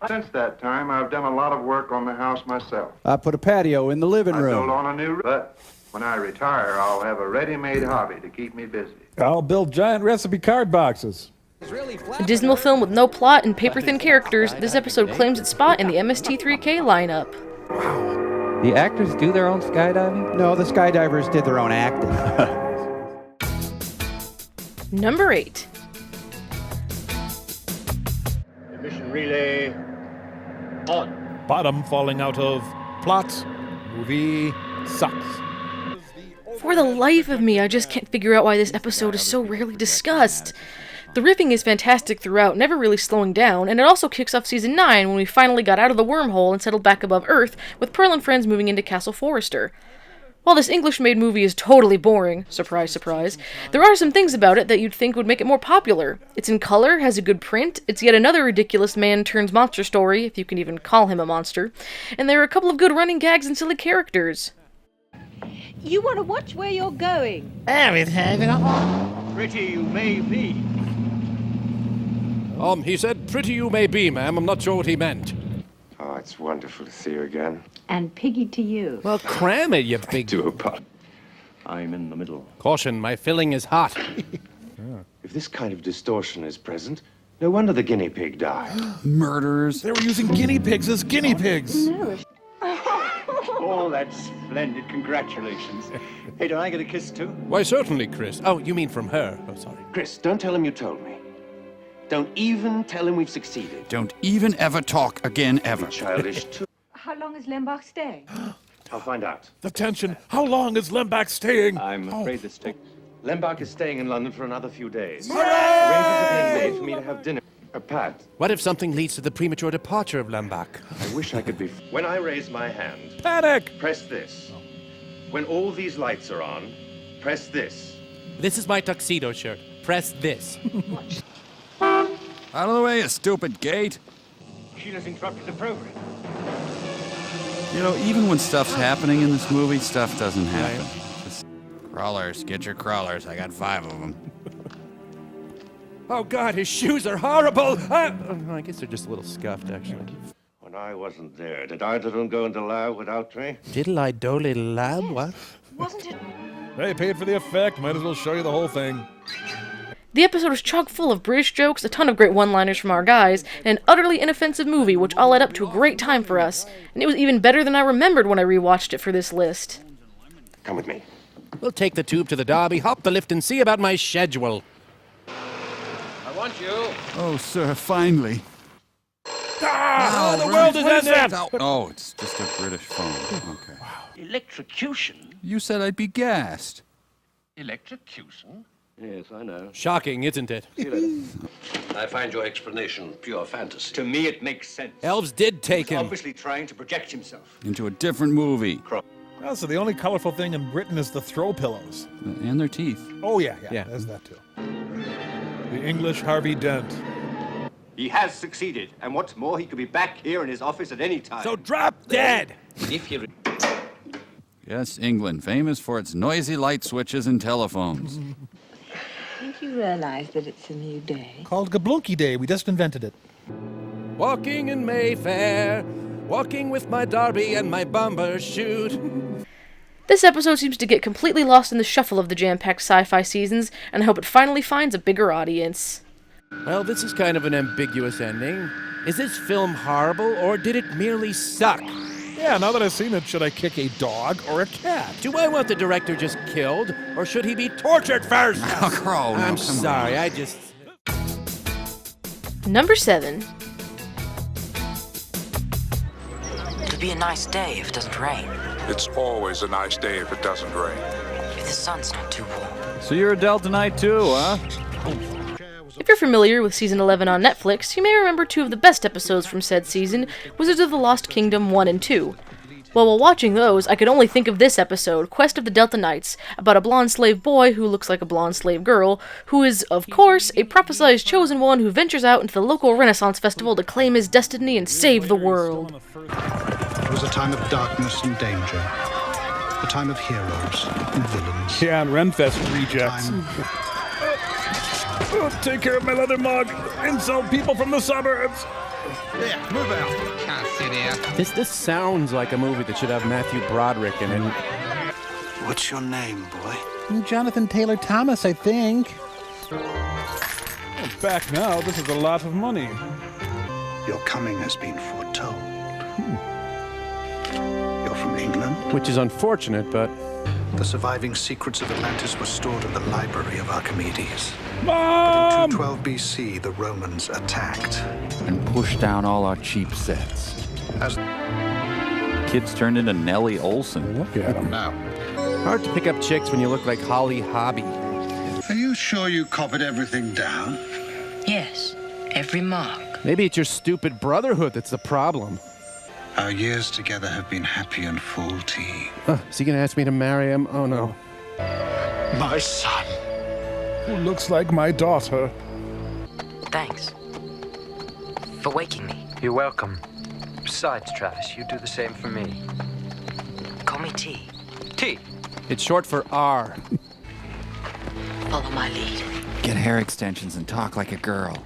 Speaker 21: Since that time, I've done a lot of work on the house myself.
Speaker 4: I put a patio in the living
Speaker 21: I built
Speaker 4: room.
Speaker 21: on a new, but when I retire, I'll have a ready-made hobby to keep me busy.
Speaker 12: I'll build giant recipe card boxes.
Speaker 1: A dismal film with no plot and paper-thin characters, this episode claims its spot in the MST3K lineup.
Speaker 3: The actors do their own skydiving?
Speaker 4: No, the skydivers did their own acting.
Speaker 1: Number 8.
Speaker 2: Mission relay on.
Speaker 12: Bottom falling out of plot. Movie sucks.
Speaker 1: For the life of me, I just can't figure out why this episode is so rarely discussed. The riffing is fantastic throughout, never really slowing down, and it also kicks off Season 9 when we finally got out of the wormhole and settled back above Earth, with Pearl and friends moving into Castle Forrester. While this English-made movie is totally boring, surprise, surprise, there are some things about it that you'd think would make it more popular. It's in color, has a good print, it's yet another ridiculous man-turns-monster story, if you can even call him a monster, and there are a couple of good running gags and silly characters.
Speaker 16: You want to watch where you're going?
Speaker 2: Pretty you may be.
Speaker 11: He said, pretty you may be, ma'am. I'm not sure what he meant.
Speaker 21: Oh, it's wonderful to see you again.
Speaker 16: And Piggy to you.
Speaker 11: Well, cram it, you big...
Speaker 21: Do a pot.
Speaker 2: I'm in the middle.
Speaker 11: Caution, my filling is hot.
Speaker 21: If this kind of distortion is present, no wonder the guinea pig died.
Speaker 4: Murderers.
Speaker 12: They were using guinea pigs as guinea pigs.
Speaker 16: No.
Speaker 2: Oh, that's splendid. Congratulations. Hey, don't I get a kiss too?
Speaker 11: Why, certainly, Chris. Oh, you mean from her. Oh, sorry.
Speaker 21: Chris, don't tell him you told me. Don't even tell him we've succeeded.
Speaker 9: Don't even ever talk again, ever.
Speaker 21: Childish too.
Speaker 16: How long is Lembach staying?
Speaker 2: I'll find out.
Speaker 12: The tension. How long is Lembach staying?
Speaker 2: I'm afraid this take... Lembach is staying in London for another few days.
Speaker 12: Hooray!
Speaker 2: Arrangements are being made for me to have dinner. Pat.
Speaker 14: What if something leads to the premature departure of Lembach?
Speaker 2: I wish I could be... When I raise my hand...
Speaker 12: Panic!
Speaker 2: Press this. When all these lights are on, press this.
Speaker 14: This is my tuxedo shirt. Press this.
Speaker 5: Out of the way, you stupid gate.
Speaker 2: Sheila's interrupted the program.
Speaker 5: You know, even when stuff's happening in this movie, stuff doesn't happen. Just crawlers, get your crawlers. I got 5 of them.
Speaker 14: Oh, God, his shoes are horrible. I guess they're just a little scuffed, actually.
Speaker 2: When I wasn't there, did either of them go into lab without me?
Speaker 14: Diddle I do little lab, what?
Speaker 6: Wasn't it?
Speaker 12: They paid for the effect. Might as well show you the whole thing.
Speaker 1: The episode is chock full of British jokes, a ton of great one-liners from our guys, and an utterly inoffensive movie which all led up to a great time for us, and it was even better than I remembered when I rewatched it for this list.
Speaker 2: Come with me.
Speaker 14: We'll take the tube to the Derby, hop the lift, and see about my schedule.
Speaker 2: I want you.
Speaker 5: Oh, sir, finally.
Speaker 12: Ah! The world is ended!
Speaker 5: Oh, it's just a British phone. Okay.
Speaker 2: Electrocution?
Speaker 5: You said I'd be gassed.
Speaker 2: Electrocution? Yes, I know.
Speaker 14: Shocking, isn't it?
Speaker 2: I find your explanation pure fantasy. To me, it makes sense.
Speaker 14: Elves did take him.
Speaker 2: Obviously trying to project himself.
Speaker 5: Into a different movie.
Speaker 12: Oh, so the only colorful thing in Britain is the throw pillows.
Speaker 5: And their teeth.
Speaker 12: Oh, yeah, there's that too. The English Harvey Dent.
Speaker 2: He has succeeded, and what's more, he could be back here in his office at any time.
Speaker 14: So drop dead!
Speaker 2: If you...
Speaker 5: Yes, England, famous for its noisy light switches and telephones.
Speaker 16: Don't you realize that it's a new day?
Speaker 12: Called Gablunky Day. We just invented it.
Speaker 14: Walking in Mayfair, walking with my Derby and my bomber shoot.
Speaker 1: This episode seems to get completely lost in the shuffle of the jam-packed sci-fi seasons, and I hope it finally finds a bigger audience.
Speaker 14: Well, this is kind of an ambiguous ending. Is this film horrible, or did it merely suck?
Speaker 12: Yeah, now that I've seen it, should I kick a dog or a cat?
Speaker 14: Do I want the director just killed, or should he be tortured first?
Speaker 5: Oh, Crow, no,
Speaker 14: I'm
Speaker 5: come
Speaker 14: sorry,
Speaker 5: on.
Speaker 14: I just...
Speaker 1: Number 7.
Speaker 10: It'll be a nice day if it doesn't rain.
Speaker 21: It's always a nice day if it doesn't rain.
Speaker 10: If the sun's not too warm.
Speaker 5: So you're a Delta Knight too, huh?
Speaker 1: If you're familiar with Season 11 on Netflix, you may remember 2 of the best episodes from said season, Wizards of the Lost Kingdom 1 and 2. Well, while watching those, I could only think of this episode, Quest of the Delta Knights, about a blonde slave boy who looks like a blonde slave girl, who is, of course, a prophesized chosen one who ventures out into the local Renaissance festival to claim his destiny and save the world.
Speaker 13: It was a time of darkness and danger. A time of heroes and villains.
Speaker 12: Yeah, and Renfest rejects. Take care of my leather mug. Insult people from the suburbs.
Speaker 8: There, move out. Can't sit here.
Speaker 14: This sounds like a movie that should have Matthew Broderick in it.
Speaker 13: What's your name, boy?
Speaker 12: Jonathan Taylor Thomas, I think. Back now, this is a lot of money.
Speaker 13: Your coming has been foretold. You're from England?
Speaker 14: Which is unfortunate, but...
Speaker 13: The surviving secrets of Atlantis were stored in the library of Archimedes.
Speaker 12: Mom!
Speaker 13: But in 212 BC, the Romans attacked.
Speaker 5: And pushed down all our cheap sets.
Speaker 13: As
Speaker 5: Kids turned into Nellie Olson.
Speaker 12: Look at them
Speaker 13: now.
Speaker 14: Hard to pick up chicks when you look like Holly Hobby.
Speaker 13: Are you sure you copied everything down?
Speaker 10: Yes, every mark.
Speaker 14: Maybe it's your stupid brotherhood that's the problem.
Speaker 13: Our years together have been happy and full, T.
Speaker 14: Is he gonna ask me to marry him? Oh no.
Speaker 13: My son.
Speaker 12: Who looks like my daughter.
Speaker 10: Thanks for waking me.
Speaker 18: You're welcome. Besides, Travis, you do the same for me.
Speaker 10: Call me T.
Speaker 18: T.
Speaker 14: It's short for R.
Speaker 10: Follow my lead.
Speaker 5: Get hair extensions and talk like a girl.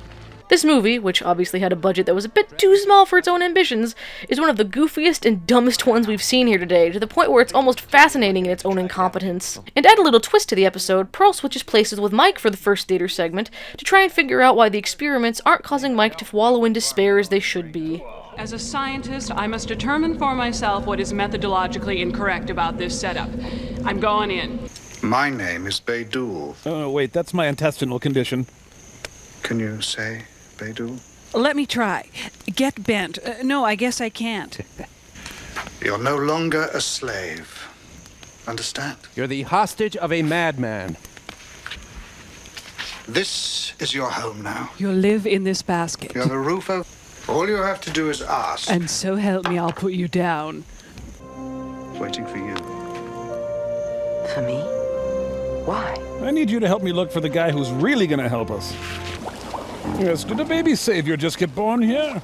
Speaker 1: This movie, which obviously had a budget that was a bit too small for its own ambitions, is one of the goofiest and dumbest ones we've seen here today, to the point where it's almost fascinating in its own incompetence. And to add a little twist to the episode, Pearl switches places with Mike for the first theater segment to try and figure out why the experiments aren't causing Mike to wallow in despair as they should be.
Speaker 24: As a scientist, I must determine for myself what is methodologically incorrect about this setup. I'm going in.
Speaker 13: My name is Beidul.
Speaker 12: Oh, wait, that's my intestinal condition.
Speaker 13: Can you say Beidul?
Speaker 25: Let me try. Get bent. No, I guess I can't.
Speaker 13: You're no longer a slave. Understand?
Speaker 7: You're the hostage of a madman.
Speaker 13: This is your home now.
Speaker 17: You'll live in this basket.
Speaker 13: You're the roof of... All you have to do is ask.
Speaker 17: And so help me, I'll put you down.
Speaker 13: Waiting for you.
Speaker 10: For me? Why?
Speaker 12: I need you to help me look for the guy who's really gonna help us. Yes, did a baby savior just get born here?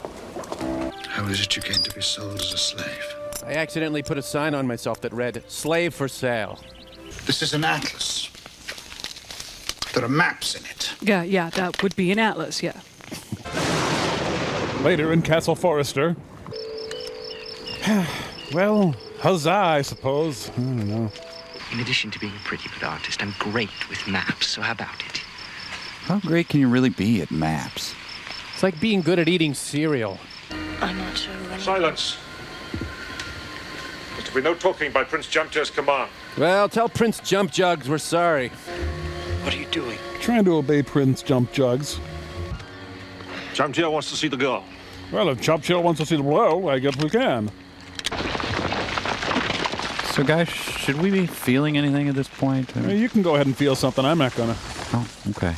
Speaker 13: How is it you came to be sold as a slave?
Speaker 7: I accidentally put a sign on myself that read, "Slave for sale."
Speaker 13: This is an atlas. There are maps in it.
Speaker 17: Yeah, that would be an atlas, yeah.
Speaker 12: Later in Castle Forrester. Well, huzzah, I suppose. I don't know.
Speaker 10: In addition to being a pretty good artist, I'm great with maps, so how about it?
Speaker 5: How great can you really be at maps?
Speaker 7: It's like being good at eating cereal.
Speaker 6: I'm not sure when...
Speaker 19: Silence. There's to be no talking by Prince Jumpjug's command.
Speaker 7: Well, tell Prince Jump Jugs we're sorry.
Speaker 19: What are you doing?
Speaker 12: Trying to obey Prince Jump Jugs.
Speaker 19: Jumpjug wants to see the girl.
Speaker 12: Well, if Jumpjug wants to see the blow, I guess we can.
Speaker 5: So, guys, should we be feeling anything at this point?
Speaker 12: You can go ahead and feel something. I'm not gonna.
Speaker 5: Oh, okay.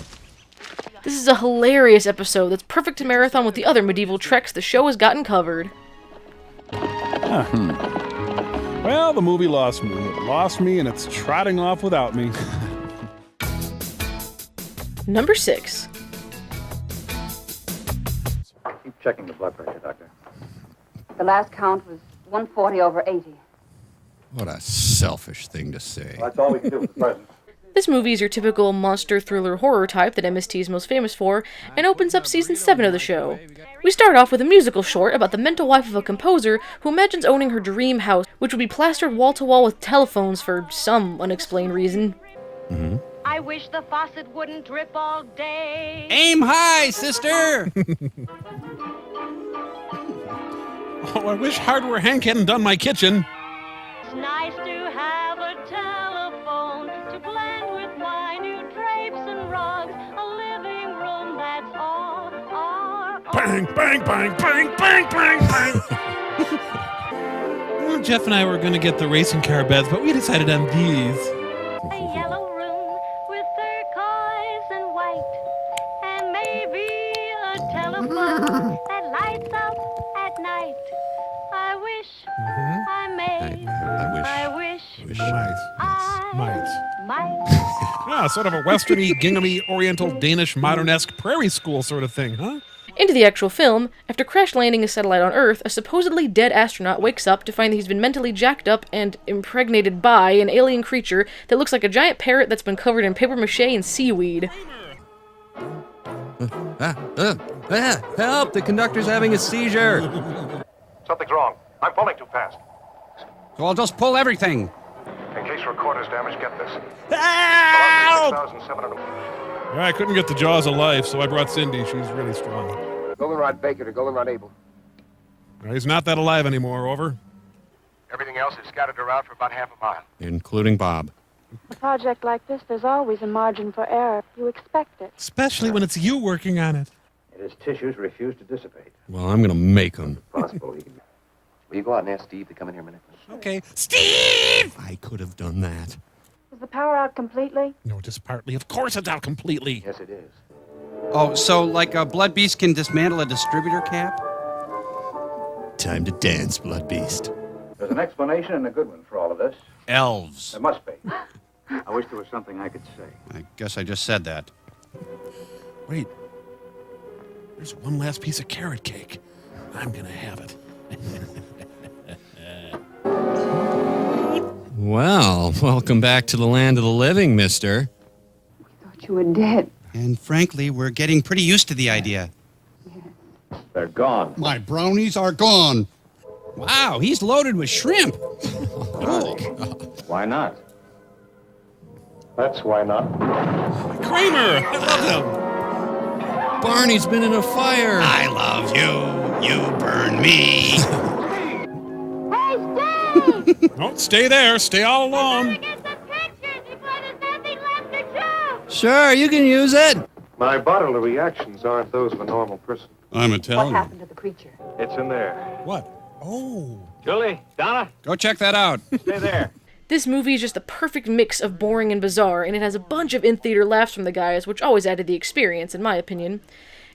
Speaker 1: This is a hilarious episode that's perfect to marathon with the other medieval treks the show has gotten covered.
Speaker 12: Well, the movie lost me. It lost me, and it's trotting off without me.
Speaker 1: Number 6.
Speaker 20: Keep checking the blood pressure, Doctor.
Speaker 25: The last count was 140/80.
Speaker 5: What a selfish thing to say.
Speaker 20: Well, that's all we can do for the present.
Speaker 1: This movie is your typical monster thriller horror type that MST is most famous for, and opens up season 7 of the show. We start off with a musical short about the mental wife of a composer who imagines owning her dream house, which would be plastered wall to wall with telephones for some unexplained reason.
Speaker 5: Mm-hmm.
Speaker 6: I wish the faucet wouldn't drip all day.
Speaker 14: Aim high, sister!
Speaker 12: Oh, I wish Hardware Hank hadn't done my kitchen.
Speaker 6: It's nice to have a telephone to blend with my new drapes and rugs. A living room, that's all.
Speaker 12: Bang, bang, bang, bang, bang, bang, bang. Well, Jeff and I were going to get the racing car beds, but we decided on these.
Speaker 6: A yellow room with turquoise and white, and maybe a telephone that lights up at night. I wish I may. I wish might.
Speaker 12: Ah, sort of a westerny, ginghamy, oriental, Danish, modern-esque prairie school sort of thing, huh?
Speaker 1: Into the actual film, after crash landing a satellite on Earth, a supposedly dead astronaut wakes up to find that he's been mentally jacked up and impregnated by an alien creature that looks like a giant parrot that's been covered in papier-mâché and seaweed.
Speaker 5: Help! The conductor's having a seizure!
Speaker 21: Something's wrong. I'm pulling too fast.
Speaker 14: So I'll just pull everything.
Speaker 21: In case recorder's damaged, get this.
Speaker 12: Help!
Speaker 21: 6,700.
Speaker 12: I couldn't get the jaws of life, so I brought Cindy. She's really strong.
Speaker 21: Goldenrod Baker to Goldenrod Abel.
Speaker 12: He's not that alive anymore, over.
Speaker 21: Everything else is scattered around for about half a mile.
Speaker 5: Including Bob.
Speaker 6: A project like this, there's always a margin for error. You expect it.
Speaker 12: Especially when it's you working on it.
Speaker 21: His tissues refuse to dissipate.
Speaker 5: Well, I'm gonna make him.
Speaker 21: Possible he can... Will you go out and ask Steve to come in here a minute?
Speaker 12: Okay. Steve!
Speaker 5: I could have done that.
Speaker 6: Is the power out completely?
Speaker 12: No, just partly. Of course it's out completely.
Speaker 21: Yes, it is.
Speaker 14: Oh, so like a Blood Beast can dismantle a distributor cap?
Speaker 5: Time to dance, Blood Beast.
Speaker 21: There's an explanation and a good one for all of this.
Speaker 14: Elves.
Speaker 21: There must be. I wish there was something I could say.
Speaker 14: I guess I just said that.
Speaker 12: Wait. There's one last piece of carrot cake. I'm gonna have it.
Speaker 5: Well, welcome back to the land of the living, mister.
Speaker 25: Thought you were dead.
Speaker 14: And frankly, we're getting pretty used to the idea.
Speaker 21: They're gone.
Speaker 9: My brownies are gone.
Speaker 14: Wow, he's loaded with shrimp.
Speaker 21: Why not? That's why not.
Speaker 12: Kramer! I love him!
Speaker 5: Barney's been in a fire.
Speaker 14: I love you. You burn me.
Speaker 6: Hey, Steve!
Speaker 12: Don't stay there. Stay all alone.
Speaker 6: Get some pictures before there's nothing left to show.
Speaker 5: Sure, you can use it.
Speaker 21: My bodily reactions aren't those of a normal person.
Speaker 9: I'm
Speaker 25: What
Speaker 9: Italian.
Speaker 25: happened to the creature?
Speaker 21: It's in there.
Speaker 12: What?
Speaker 14: Oh.
Speaker 2: Julie, Donna,
Speaker 5: Go check that out.
Speaker 2: stay there.
Speaker 1: This movie is just the perfect mix of boring and bizarre, and it has a bunch of in-theater laughs from the guys, which always added the experience, in my opinion.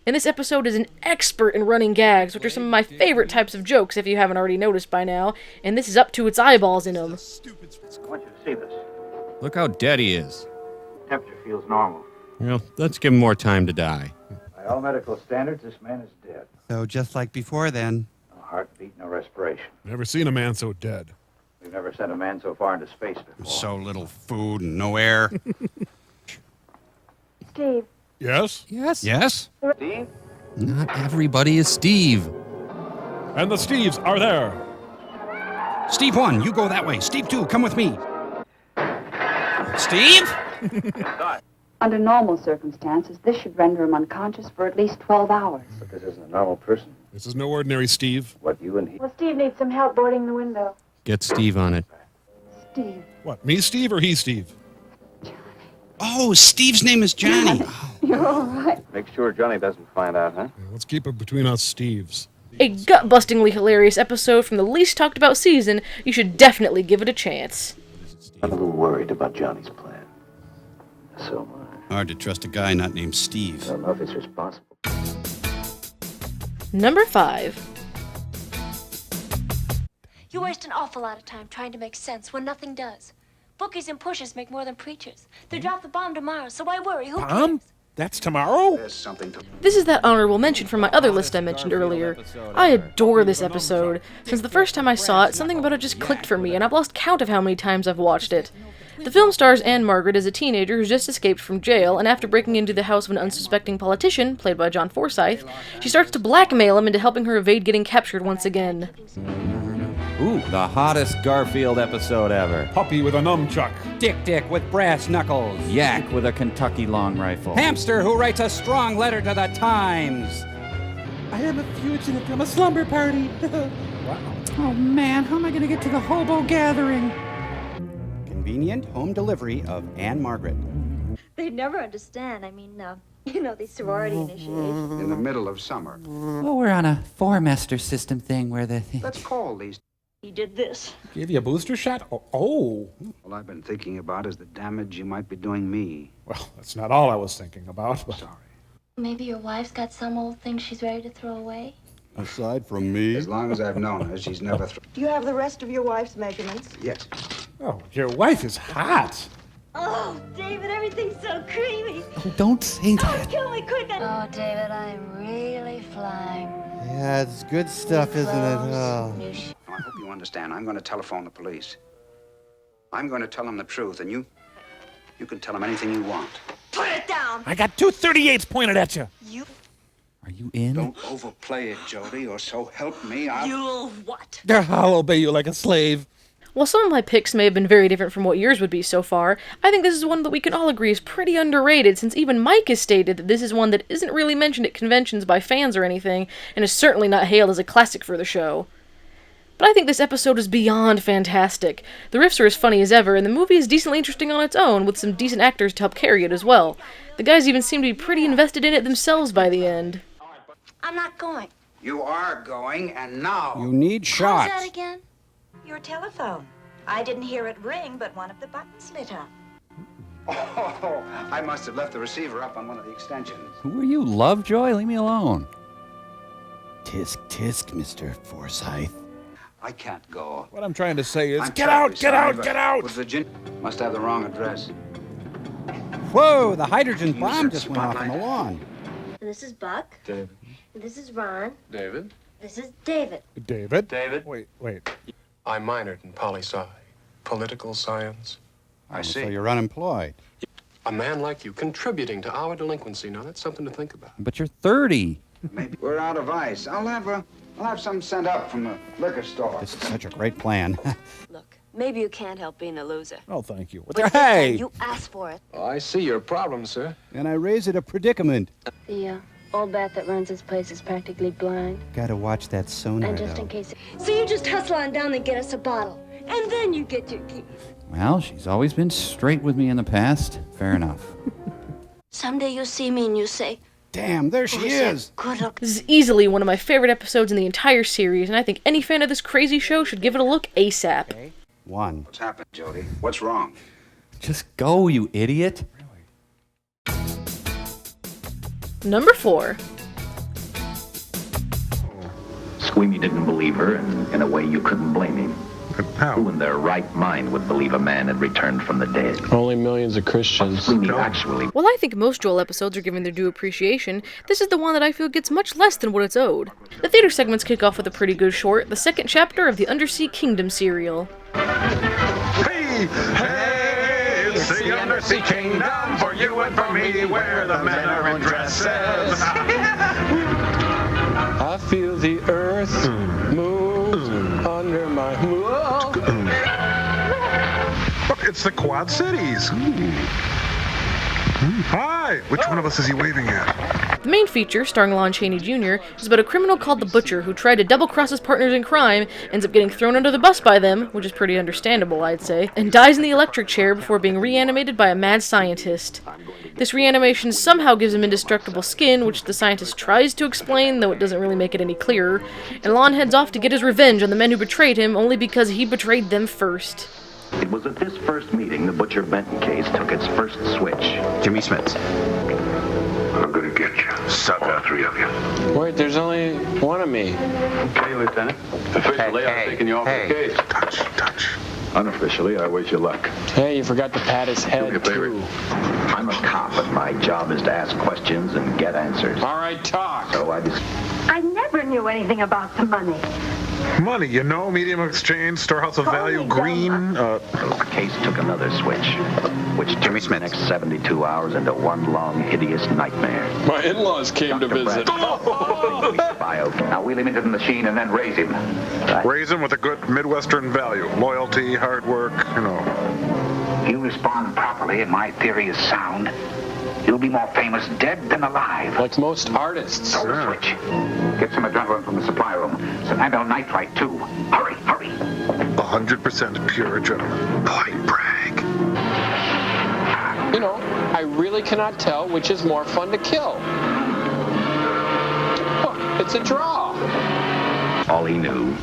Speaker 1: And this episode is an expert in running gags, which are some of my favorite types of jokes, if you haven't already noticed by now, and this is up to its eyeballs in them.
Speaker 20: I want you to see this.
Speaker 5: Look how dead he is.
Speaker 20: Temperature feels normal.
Speaker 5: Well, let's give him more time to die.
Speaker 20: By all medical standards, this man is dead.
Speaker 9: So just like before then.
Speaker 20: No heartbeat, no respiration.
Speaker 19: Never seen a man so dead.
Speaker 20: We've never sent a man so far into space before.
Speaker 9: So little food and no air.
Speaker 6: Steve.
Speaker 19: Yes?
Speaker 5: Yes? Yes?
Speaker 20: Steve?
Speaker 5: Not everybody is Steve.
Speaker 19: And the Steves are there.
Speaker 9: Steve 1, you go that way. Steve 2, come with me. Steve?
Speaker 25: Under normal circumstances, this should render him unconscious for at least 12 hours.
Speaker 20: But this isn't a normal person.
Speaker 19: This is no ordinary Steve.
Speaker 20: What you and he...
Speaker 6: Well, Steve needs some help boarding the window.
Speaker 5: Get Steve on it.
Speaker 25: Steve.
Speaker 19: What, me Steve or he Steve?
Speaker 9: Oh, Steve's name is Johnny.
Speaker 25: You're all right.
Speaker 20: Make sure Johnny doesn't find out, huh?
Speaker 19: Yeah, let's keep it between us Steves.
Speaker 1: A gut-bustingly hilarious episode from the least talked about season. You should definitely give it a chance.
Speaker 20: I'm a little worried about Johnny's plan. So am I.
Speaker 9: Hard to trust a guy not named Steve.
Speaker 20: I don't know if it's responsible.
Speaker 1: Number 5.
Speaker 3: You waste an awful lot of time trying to make sense when nothing does. Bookies and pushers make more than preachers. They drop the bomb tomorrow, so why worry? Who
Speaker 19: Bomb? That's tomorrow?
Speaker 20: There's something to...
Speaker 1: This is that honorable mention from my other list I mentioned earlier. I adore this episode. Since the first time I saw it, something about it just clicked for me, and I've lost count of how many times I've watched it. The film stars Anne Margaret as a teenager who's just escaped from jail, and after breaking into the house of an unsuspecting politician, played by John Forsythe, she starts to blackmail him into helping her evade getting captured once again.
Speaker 4: Ooh, the hottest Garfield episode ever.
Speaker 19: Puppy with a nunchuck.
Speaker 9: Dick with brass knuckles.
Speaker 4: Yak with a Kentucky long rifle.
Speaker 9: Hamster who writes a strong letter to the Times.
Speaker 12: I am a fugitive from a slumber party. Oh man, how am I going to get to the hobo gathering?
Speaker 9: Convenient home delivery of Anne Margaret.
Speaker 3: They'd never understand. I mean, these sorority initiations.
Speaker 8: In the middle of summer.
Speaker 14: Well, we're on a four-master system thing where the...
Speaker 8: Let's call these.
Speaker 3: He did this.
Speaker 12: Give you a booster shot? Oh.
Speaker 8: All I've been thinking about is the damage you might be doing me.
Speaker 19: Well, that's not all I was thinking about. But...
Speaker 8: Sorry.
Speaker 3: Maybe your wife's got some old thing she's ready to throw away?
Speaker 9: Aside from me.
Speaker 8: As long as I've known her, she's never...
Speaker 16: Do you have the rest of your wife's measurements?
Speaker 8: Yes.
Speaker 19: Oh, your wife is hot.
Speaker 3: Oh, David, everything's so creamy.
Speaker 14: Oh, don't say that.
Speaker 3: Oh, kill me quick. Oh, David, I'm really flying.
Speaker 9: Yeah, it's good stuff, isn't it? Oh.
Speaker 8: I hope you understand. I'm going to telephone the police. I'm going to tell them the truth, and you can tell them anything you want.
Speaker 3: Put it down.
Speaker 12: I got 2 38s pointed at you.
Speaker 14: Are you in?
Speaker 8: Don't overplay it, Jody, or so help me, I'll...
Speaker 3: You'll what?
Speaker 12: I'll obey you like a slave.
Speaker 1: While some of my picks may have been very different from what yours would be so far, I think this is one that we can all agree is pretty underrated, since even Mike has stated that this is one that isn't really mentioned at conventions by fans or anything, and is certainly not hailed as a classic for the show. But I think this episode is beyond fantastic. The riffs are as funny as ever, and the movie is decently interesting on its own, with some decent actors to help carry it as well. The guys even seem to be pretty invested in it themselves by the end.
Speaker 3: I'm not going.
Speaker 8: You are going, and now...
Speaker 9: You need shots.
Speaker 3: How's that again?
Speaker 16: Your telephone. I didn't hear it ring, but one of the buttons lit up.
Speaker 8: Oh, I must have left the receiver up on one of the extensions.
Speaker 4: Who are you, Lovejoy? Leave me alone.
Speaker 9: Tisk, tisk, Mr. Forsythe.
Speaker 8: I can't go.
Speaker 19: What I'm trying to say is,
Speaker 8: I'm
Speaker 19: get out,
Speaker 8: terribly
Speaker 19: get
Speaker 8: sorry,
Speaker 19: out,
Speaker 8: but
Speaker 19: get out!
Speaker 8: With Virginia, must have the wrong address.
Speaker 9: Whoa, the hydrogen bomb
Speaker 8: that
Speaker 9: just went off on the
Speaker 8: spotlight.
Speaker 9: lawn.
Speaker 3: This is Buck.
Speaker 19: David.
Speaker 3: This is Ron.
Speaker 19: David.
Speaker 3: This is David.
Speaker 19: David.
Speaker 2: David.
Speaker 19: Wait.
Speaker 11: I minored in poli-sci, political science.
Speaker 8: I see.
Speaker 9: So you're unemployed.
Speaker 11: A man like you contributing to our delinquency. Now, that's something to think about.
Speaker 4: But you're 30.
Speaker 8: Maybe we're out of ice. I'll have some sent up from the liquor store.
Speaker 9: This is such a great plan.
Speaker 3: Look, maybe you can't help being a loser.
Speaker 19: Oh, thank you.
Speaker 3: But
Speaker 19: Hey!
Speaker 3: you asked for it.
Speaker 11: Oh, I see your problem, sir.
Speaker 9: And I raise it a predicament.
Speaker 3: The old bat that runs this place is practically blind.
Speaker 9: Gotta watch that sonar,
Speaker 3: And just
Speaker 9: though.
Speaker 3: in case... So you just hustle on down and get us a bottle. And then you get your key.
Speaker 4: Well, she's always been straight with me in the past. Fair enough.
Speaker 3: Someday you'll see me and you'll say,
Speaker 9: Damn, there she is.
Speaker 1: This is easily one of my favorite episodes in the entire series, and I think any fan of this crazy show should give it a look ASAP.
Speaker 8: What's happened, Jody? What's wrong?
Speaker 4: Just go, you idiot.
Speaker 1: Number 4.
Speaker 20: Squeamy didn't believe her, and in a way you couldn't blame him. Who in their right mind would believe a man had returned from the dead?
Speaker 11: Only millions of Christians.
Speaker 20: Squeamy actually...
Speaker 1: While I think most Joel episodes are given their due appreciation, this is the one that I feel gets much less than what it's owed. The theater segments kick off with a pretty good short, the second chapter of the Undersea Kingdom serial.
Speaker 15: Hey, it's the Undersea Kingdom for you and for me, where the men are in dresses.
Speaker 11: I feel the earth move under my...
Speaker 15: Look, it's the Quad Cities. Hi, which one of us is he waving at?
Speaker 1: The main feature, starring Lon Chaney Jr., is about a criminal called the Butcher who tried to double-cross his partners in crime, ends up getting thrown under the bus by them, which is pretty understandable, I'd say, and dies in the electric chair before being reanimated by a mad scientist. This reanimation somehow gives him indestructible skin, which the scientist tries to explain, though it doesn't really make it any clearer, and Lon heads off to get his revenge on the men who betrayed him, only because he betrayed them first.
Speaker 20: It was at this first meeting the Butcher Benton case took its first switch.
Speaker 8: Jimmy Smits.
Speaker 20: I'm gonna get you. Suck all 3 of you.
Speaker 11: Wait, there's only one of me.
Speaker 20: Okay, Lieutenant. Officially, I'm taking you off the case. Touch. Unofficially, I wish you luck.
Speaker 11: Hey, you forgot to pat his head, too.
Speaker 20: I'm a cop, and my job is to ask questions and get answers.
Speaker 11: All right, talk.
Speaker 20: So
Speaker 6: I never knew anything about the money.
Speaker 15: Money, you know, medium of exchange, storehouse of value, green.
Speaker 20: The case took another switch, which turned the next 72 hours into one long, hideous nightmare.
Speaker 11: My in-laws came to visit.
Speaker 20: Now wheel him into the machine and then raise him.
Speaker 15: Raise him with a good Midwestern value. Loyalty, hard work, you know.
Speaker 20: You respond properly, and my theory is sound. You'll be more famous dead than alive.
Speaker 11: Like most artists.
Speaker 20: Switch. Get some adrenaline from the supply room. Some amyl nitrite, too. Hurry.
Speaker 15: 100% pure adrenaline. Boy, brag.
Speaker 11: You know, I really cannot tell which is more fun to kill. Oh, it's a draw.
Speaker 20: All he knew,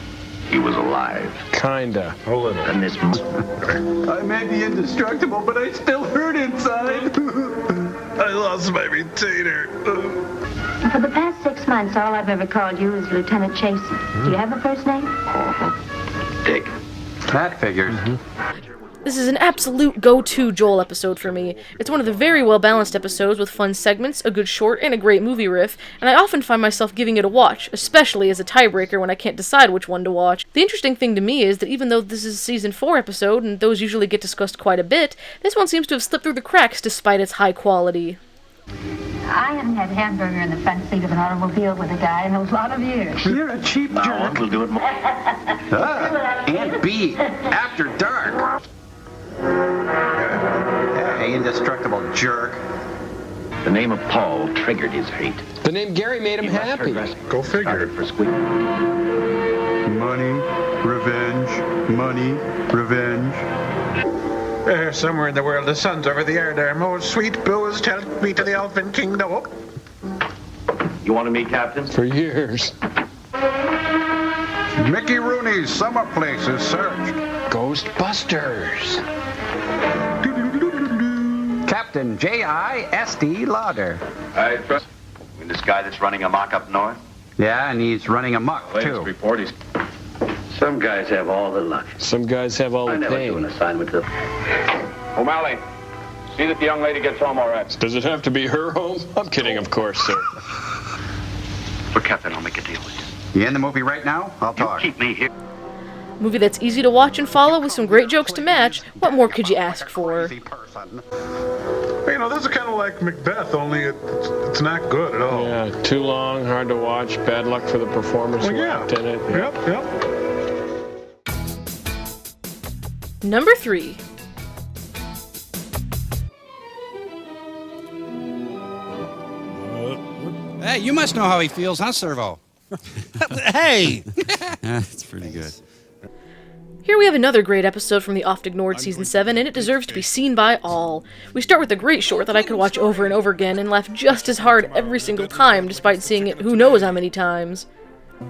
Speaker 20: he was alive.
Speaker 11: Kinda.
Speaker 15: A little.
Speaker 20: And this...
Speaker 18: I may be indestructible, but I still hurt inside.
Speaker 15: I lost my retainer.
Speaker 6: For the past 6 months, all I've ever called you is Lieutenant Chaser. Do you have a first name?
Speaker 20: Dick.
Speaker 8: That figures.
Speaker 1: This is an absolute go-to Joel episode for me. It's one of the very well-balanced episodes with fun segments, a good short, and a great movie riff, and I often find myself giving it a watch, especially as a tiebreaker when I can't decide which one to watch. The interesting thing to me is that even though this is a Season 4 episode, and those usually get discussed quite a bit, this one seems to have slipped through the cracks despite its high quality.
Speaker 6: I haven't had a hamburger in the front seat of an automobile with a guy in a lot of years.
Speaker 18: You're a cheap jerk.
Speaker 20: Now we'll do it more.
Speaker 8: Aunt B, After Dark. Hey, indestructible jerk.
Speaker 20: The name of Paul triggered his hate.
Speaker 11: The name Gary made him happy.
Speaker 15: Go figure.
Speaker 20: For Squeak.
Speaker 9: Money, revenge.
Speaker 15: There, somewhere in the world, the sun's over the air there. Most sweet booze, tell me to the elfin kingdom. Oh.
Speaker 20: You want to meet Captain?
Speaker 11: For years.
Speaker 9: Mickey Rooney's summer place is searched.
Speaker 11: Ghostbusters.
Speaker 8: Captain J.I.S.D. Lauder.
Speaker 20: I trust. In this guy that's running amok up north?
Speaker 8: Yeah, and he's running amok,
Speaker 20: Latest
Speaker 8: too.
Speaker 20: report is... Some guys have all the luck.
Speaker 11: Some guys have all
Speaker 20: I
Speaker 11: the
Speaker 20: never do an
Speaker 11: pain.
Speaker 20: assignment to... O'Malley, see that the young lady gets home all right.
Speaker 11: Does it have to be her home? I'm kidding, of course, sir.
Speaker 20: But, Captain, I'll make a deal with you.
Speaker 8: You in the movie right now? I'll talk.
Speaker 20: Keep me here.
Speaker 1: Movie that's easy to watch and follow with some great jokes to match. What more could you ask for?
Speaker 15: You know, this is kind of like Macbeth, only it's not good at all.
Speaker 11: Yeah, too long, hard to watch, bad luck for the performers who act in it.
Speaker 15: Yep.
Speaker 1: Number 3.
Speaker 9: Hey, you must know how he feels, huh, Servo?
Speaker 14: Hey!
Speaker 5: That's pretty good.
Speaker 1: Here we have another great episode from the oft-ignored Season 7, and it deserves to be seen by all. We start with a great short that I could watch over and over again and laugh just as hard every single time, despite seeing it who knows how many times.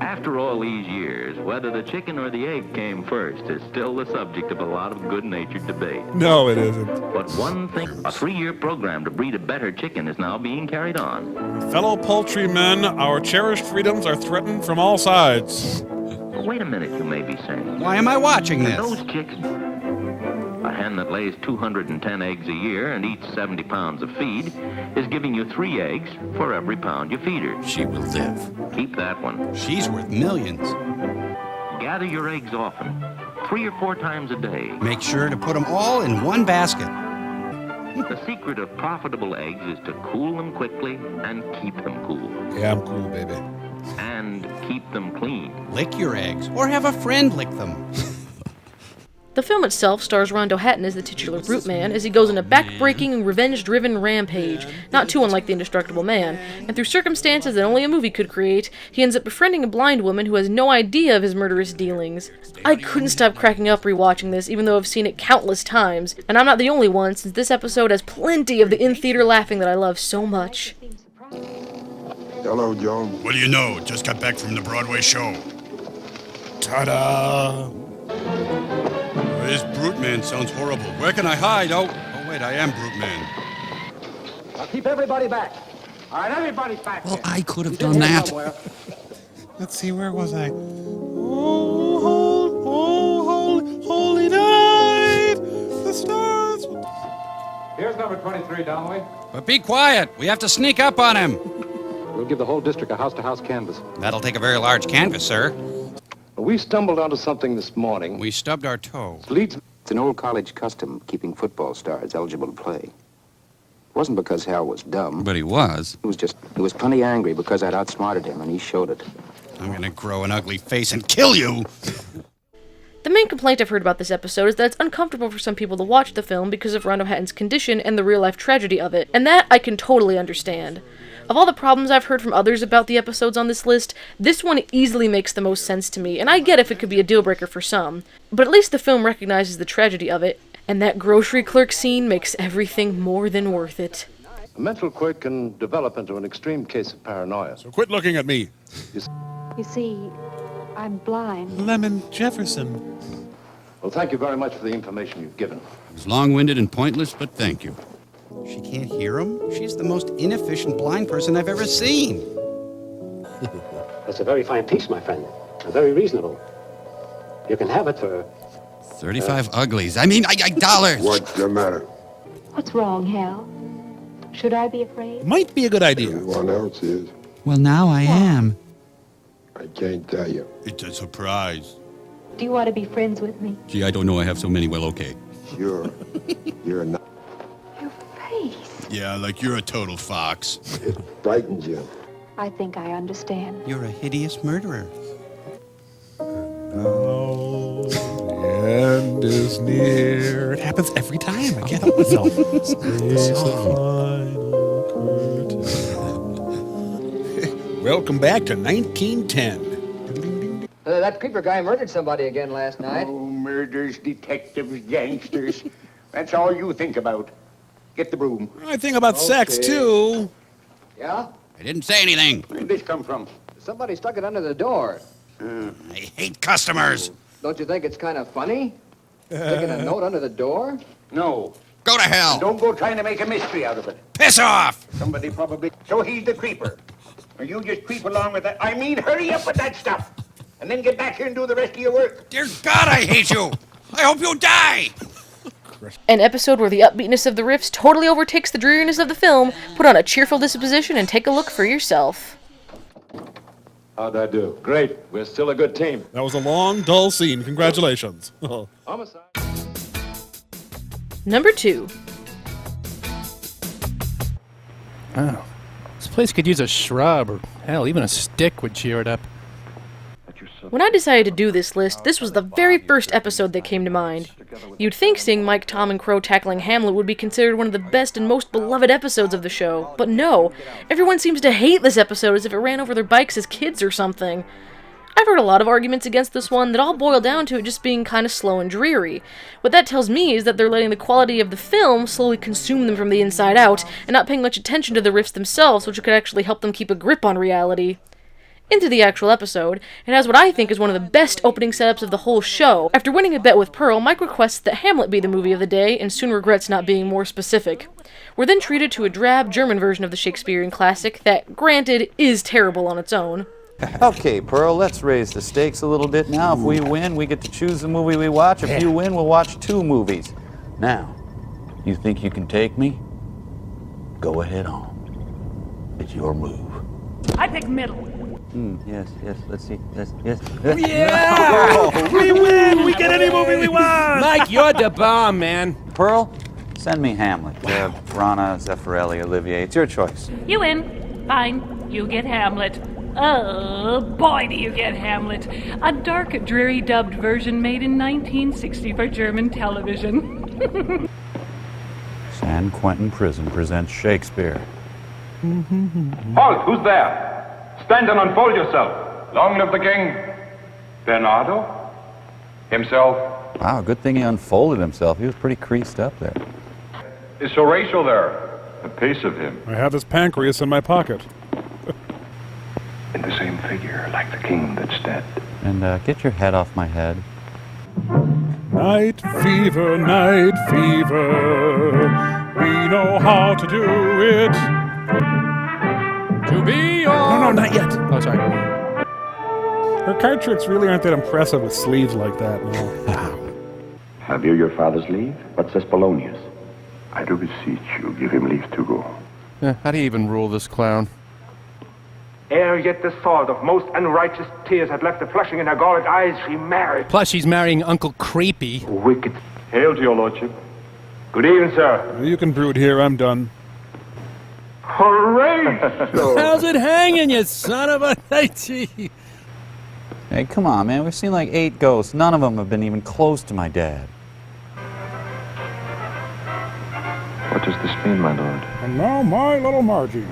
Speaker 20: After all these years, whether the chicken or the egg came first is still the subject of a lot of good-natured debate.
Speaker 19: No, it isn't.
Speaker 20: But one thing, a 3-year program to breed a better chicken is now being carried on.
Speaker 19: Fellow poultrymen, our cherished freedoms are threatened from all sides.
Speaker 20: Well, wait a minute, you may be saying.
Speaker 9: Why am I watching this?
Speaker 20: Those chickens. A hen that lays 210 eggs a year and eats 70 pounds of feed is giving you 3 eggs for every pound you feed her.
Speaker 5: She will live.
Speaker 20: Keep that one.
Speaker 9: She's worth millions.
Speaker 20: Gather your eggs often, 3 or 4 times a day.
Speaker 9: Make sure to put them all in one basket.
Speaker 20: The secret of profitable eggs is to cool them quickly and keep them cool.
Speaker 19: Yeah, I'm cool, baby.
Speaker 20: And keep them clean.
Speaker 9: Lick your eggs, or have a friend lick them.
Speaker 1: The film itself stars Rondo Hatton as the titular Brute Man as he goes on a back-breaking and revenge-driven rampage, not too unlike The Indestructible Man, and through circumstances that only a movie could create, he ends up befriending a blind woman who has no idea of his murderous dealings. I couldn't stop cracking up rewatching this, even though I've seen it countless times, and I'm not the only one, since this episode has plenty of the in-theater laughing that I love so much.
Speaker 13: Hello, John.
Speaker 9: What do you know? Just got back from the Broadway show.
Speaker 19: Ta-da!
Speaker 9: This Brute Man sounds horrible. Where can I hide? Oh, wait, I am Brute Man.
Speaker 8: Now keep everybody back. All right, everybody's back.
Speaker 5: Well, I could have done that.
Speaker 19: Let's see, where was I? Holy night! The stars!
Speaker 8: Here's number 23, Donnelly.
Speaker 9: But be quiet. We have to sneak up on him.
Speaker 8: We'll give the whole district a house-to-house canvass.
Speaker 9: That'll take a very large canvas, sir.
Speaker 2: We stumbled onto something this morning.
Speaker 9: We stubbed our toe.
Speaker 8: It's an old college custom, keeping football stars eligible to play. It wasn't because Hal was dumb.
Speaker 5: But he was.
Speaker 8: He was plenty angry because I'd outsmarted him, and he showed it.
Speaker 9: I'm gonna grow an ugly face and kill you!
Speaker 1: The main complaint I've heard about this episode is that it's uncomfortable for some people to watch the film because of Rondo Hatton's condition and the real-life tragedy of it, and that I can totally understand. Of all the problems I've heard from others about the episodes on this list, this one easily makes the most sense to me, and I get if it could be a deal-breaker for some. But at least the film recognizes the tragedy of it, and that grocery clerk scene makes everything more than worth it.
Speaker 2: A mental quirk can develop into an extreme case of paranoia.
Speaker 19: So quit looking at me.
Speaker 25: You see, I'm blind.
Speaker 19: Lemon Jefferson.
Speaker 2: Well, thank you very much for the information you've given.
Speaker 9: It was long-winded and pointless, but thank you. She can't hear him? She's the most inefficient blind person I've ever seen.
Speaker 17: That's a very fine piece, my friend. Very reasonable. You can have it for...
Speaker 5: 35 uglies. I mean, dollars.
Speaker 13: What's the matter?
Speaker 25: What's wrong, Hal? Should I be afraid?
Speaker 19: Might be a good idea.
Speaker 13: Everyone else is.
Speaker 5: Well, now I am.
Speaker 13: I can't tell you.
Speaker 9: It's a surprise.
Speaker 25: Do you want to be friends with me?
Speaker 9: Gee, I don't know I have so many. Well, okay.
Speaker 13: Sure. You're not.
Speaker 25: Your face.
Speaker 9: Yeah, like you're a total fox.
Speaker 13: It frightens you.
Speaker 25: I think I understand.
Speaker 9: You're a hideous murderer.
Speaker 19: Now the end is near. It happens every time. I can't help myself. Raise the final curtain. Welcome back to 1910.
Speaker 22: That creeper guy murdered somebody again last night.
Speaker 8: Oh, murders, detectives, gangsters. That's all you think about. Get the broom.
Speaker 19: I think about sex, too.
Speaker 22: Yeah?
Speaker 9: I didn't say anything.
Speaker 8: Where did this come from?
Speaker 22: Somebody stuck it under the door.
Speaker 9: I hate customers.
Speaker 22: Don't you think it's kind of funny? Sticking a note under the door?
Speaker 8: No.
Speaker 9: Go to hell.
Speaker 8: Don't go trying to make a mystery out of it.
Speaker 9: Piss off.
Speaker 8: Somebody probably... So he's the creeper. Or you just creep along with that. I mean, hurry up with that stuff. And then get back here and do the rest of your work.
Speaker 9: Dear God, I hate you. I hope you die.
Speaker 1: An episode where the upbeatness of the riffs totally overtakes the dreariness of the film. Put on a cheerful disposition and take a look for yourself.
Speaker 2: How'd I do? Great. We're still a good team.
Speaker 19: That was a long, dull scene. Congratulations.
Speaker 2: Homicide.
Speaker 1: Number 2.
Speaker 14: Oh. This place could use a shrub, or hell, even a stick would cheer it up.
Speaker 1: When I decided to do this list, this was the very first episode that came to mind. You'd think seeing Mike, Tom, and Crow tackling Hamlet would be considered one of the best and most beloved episodes of the show, but no, everyone seems to hate this episode as if it ran over their bikes as kids or something. I've heard a lot of arguments against this one that all boil down to it just being kind of slow and dreary. What that tells me is that they're letting the quality of the film slowly consume them from the inside out, and not paying much attention to the riffs themselves, which could actually help them keep a grip on reality. Into the actual episode, it has what I think is one of the best opening setups of the whole show. After winning a bet with Pearl, Mike requests that Hamlet be the movie of the day, and soon regrets not being more specific. We're then treated to a drab German version of the Shakespearean classic that, granted, is terrible on its own.
Speaker 4: Okay, Pearl, let's raise the stakes a little bit now. If we win, we get to choose the movie we watch. If you win, we'll watch 2 movies. Now, you think you can take me? Go ahead on. It's your move.
Speaker 6: I pick middle.
Speaker 4: Yes, let's see. Yes.
Speaker 12: Yeah! We win! We get any movie we want!
Speaker 5: Mike, you're the bomb, man.
Speaker 4: Pearl, send me Hamlet. Rana, Zeffirelli, Olivier. It's your choice.
Speaker 6: You win. Fine. You get Hamlet. Oh, boy, do you get Hamlet. A dark, dreary dubbed version made in 1960 for German television.
Speaker 4: San Quentin Prison presents Shakespeare.
Speaker 15: Halt! Who's there? Stand and unfold yourself. Long live the king. Bernardo? Himself?
Speaker 4: Wow, good thing he unfolded himself. He was pretty creased up there.
Speaker 15: Is Horatio there? The pace of him.
Speaker 19: I have his pancreas in my pocket.
Speaker 15: In the same figure, like the king that's dead.
Speaker 4: And get your head off my head.
Speaker 19: Night fever, night fever. We know how to do it.
Speaker 11: To be
Speaker 19: No, not yet.
Speaker 11: Oh, sorry.
Speaker 19: Her card tricks really aren't that impressive with sleeves like that. No.
Speaker 15: Have you your father's leave? What says Polonius? I do beseech you, give him leave to go.
Speaker 11: Yeah, how do you even rule this clown?
Speaker 7: Ere yet the sword of most unrighteous tears had left the flushing in her gaunt eyes, she married.
Speaker 11: Plus, she's marrying Uncle Creepy.
Speaker 7: Wicked.
Speaker 15: Hail to your lordship.
Speaker 7: Good evening, sir.
Speaker 19: You can brood here. I'm done.
Speaker 7: Hooray!
Speaker 5: How's it hanging, you son of a...
Speaker 4: Hey, come on, man. We've seen like 8 ghosts. None of them have been even close to my dad.
Speaker 15: What does this mean, my lord?
Speaker 19: And now my little Margie.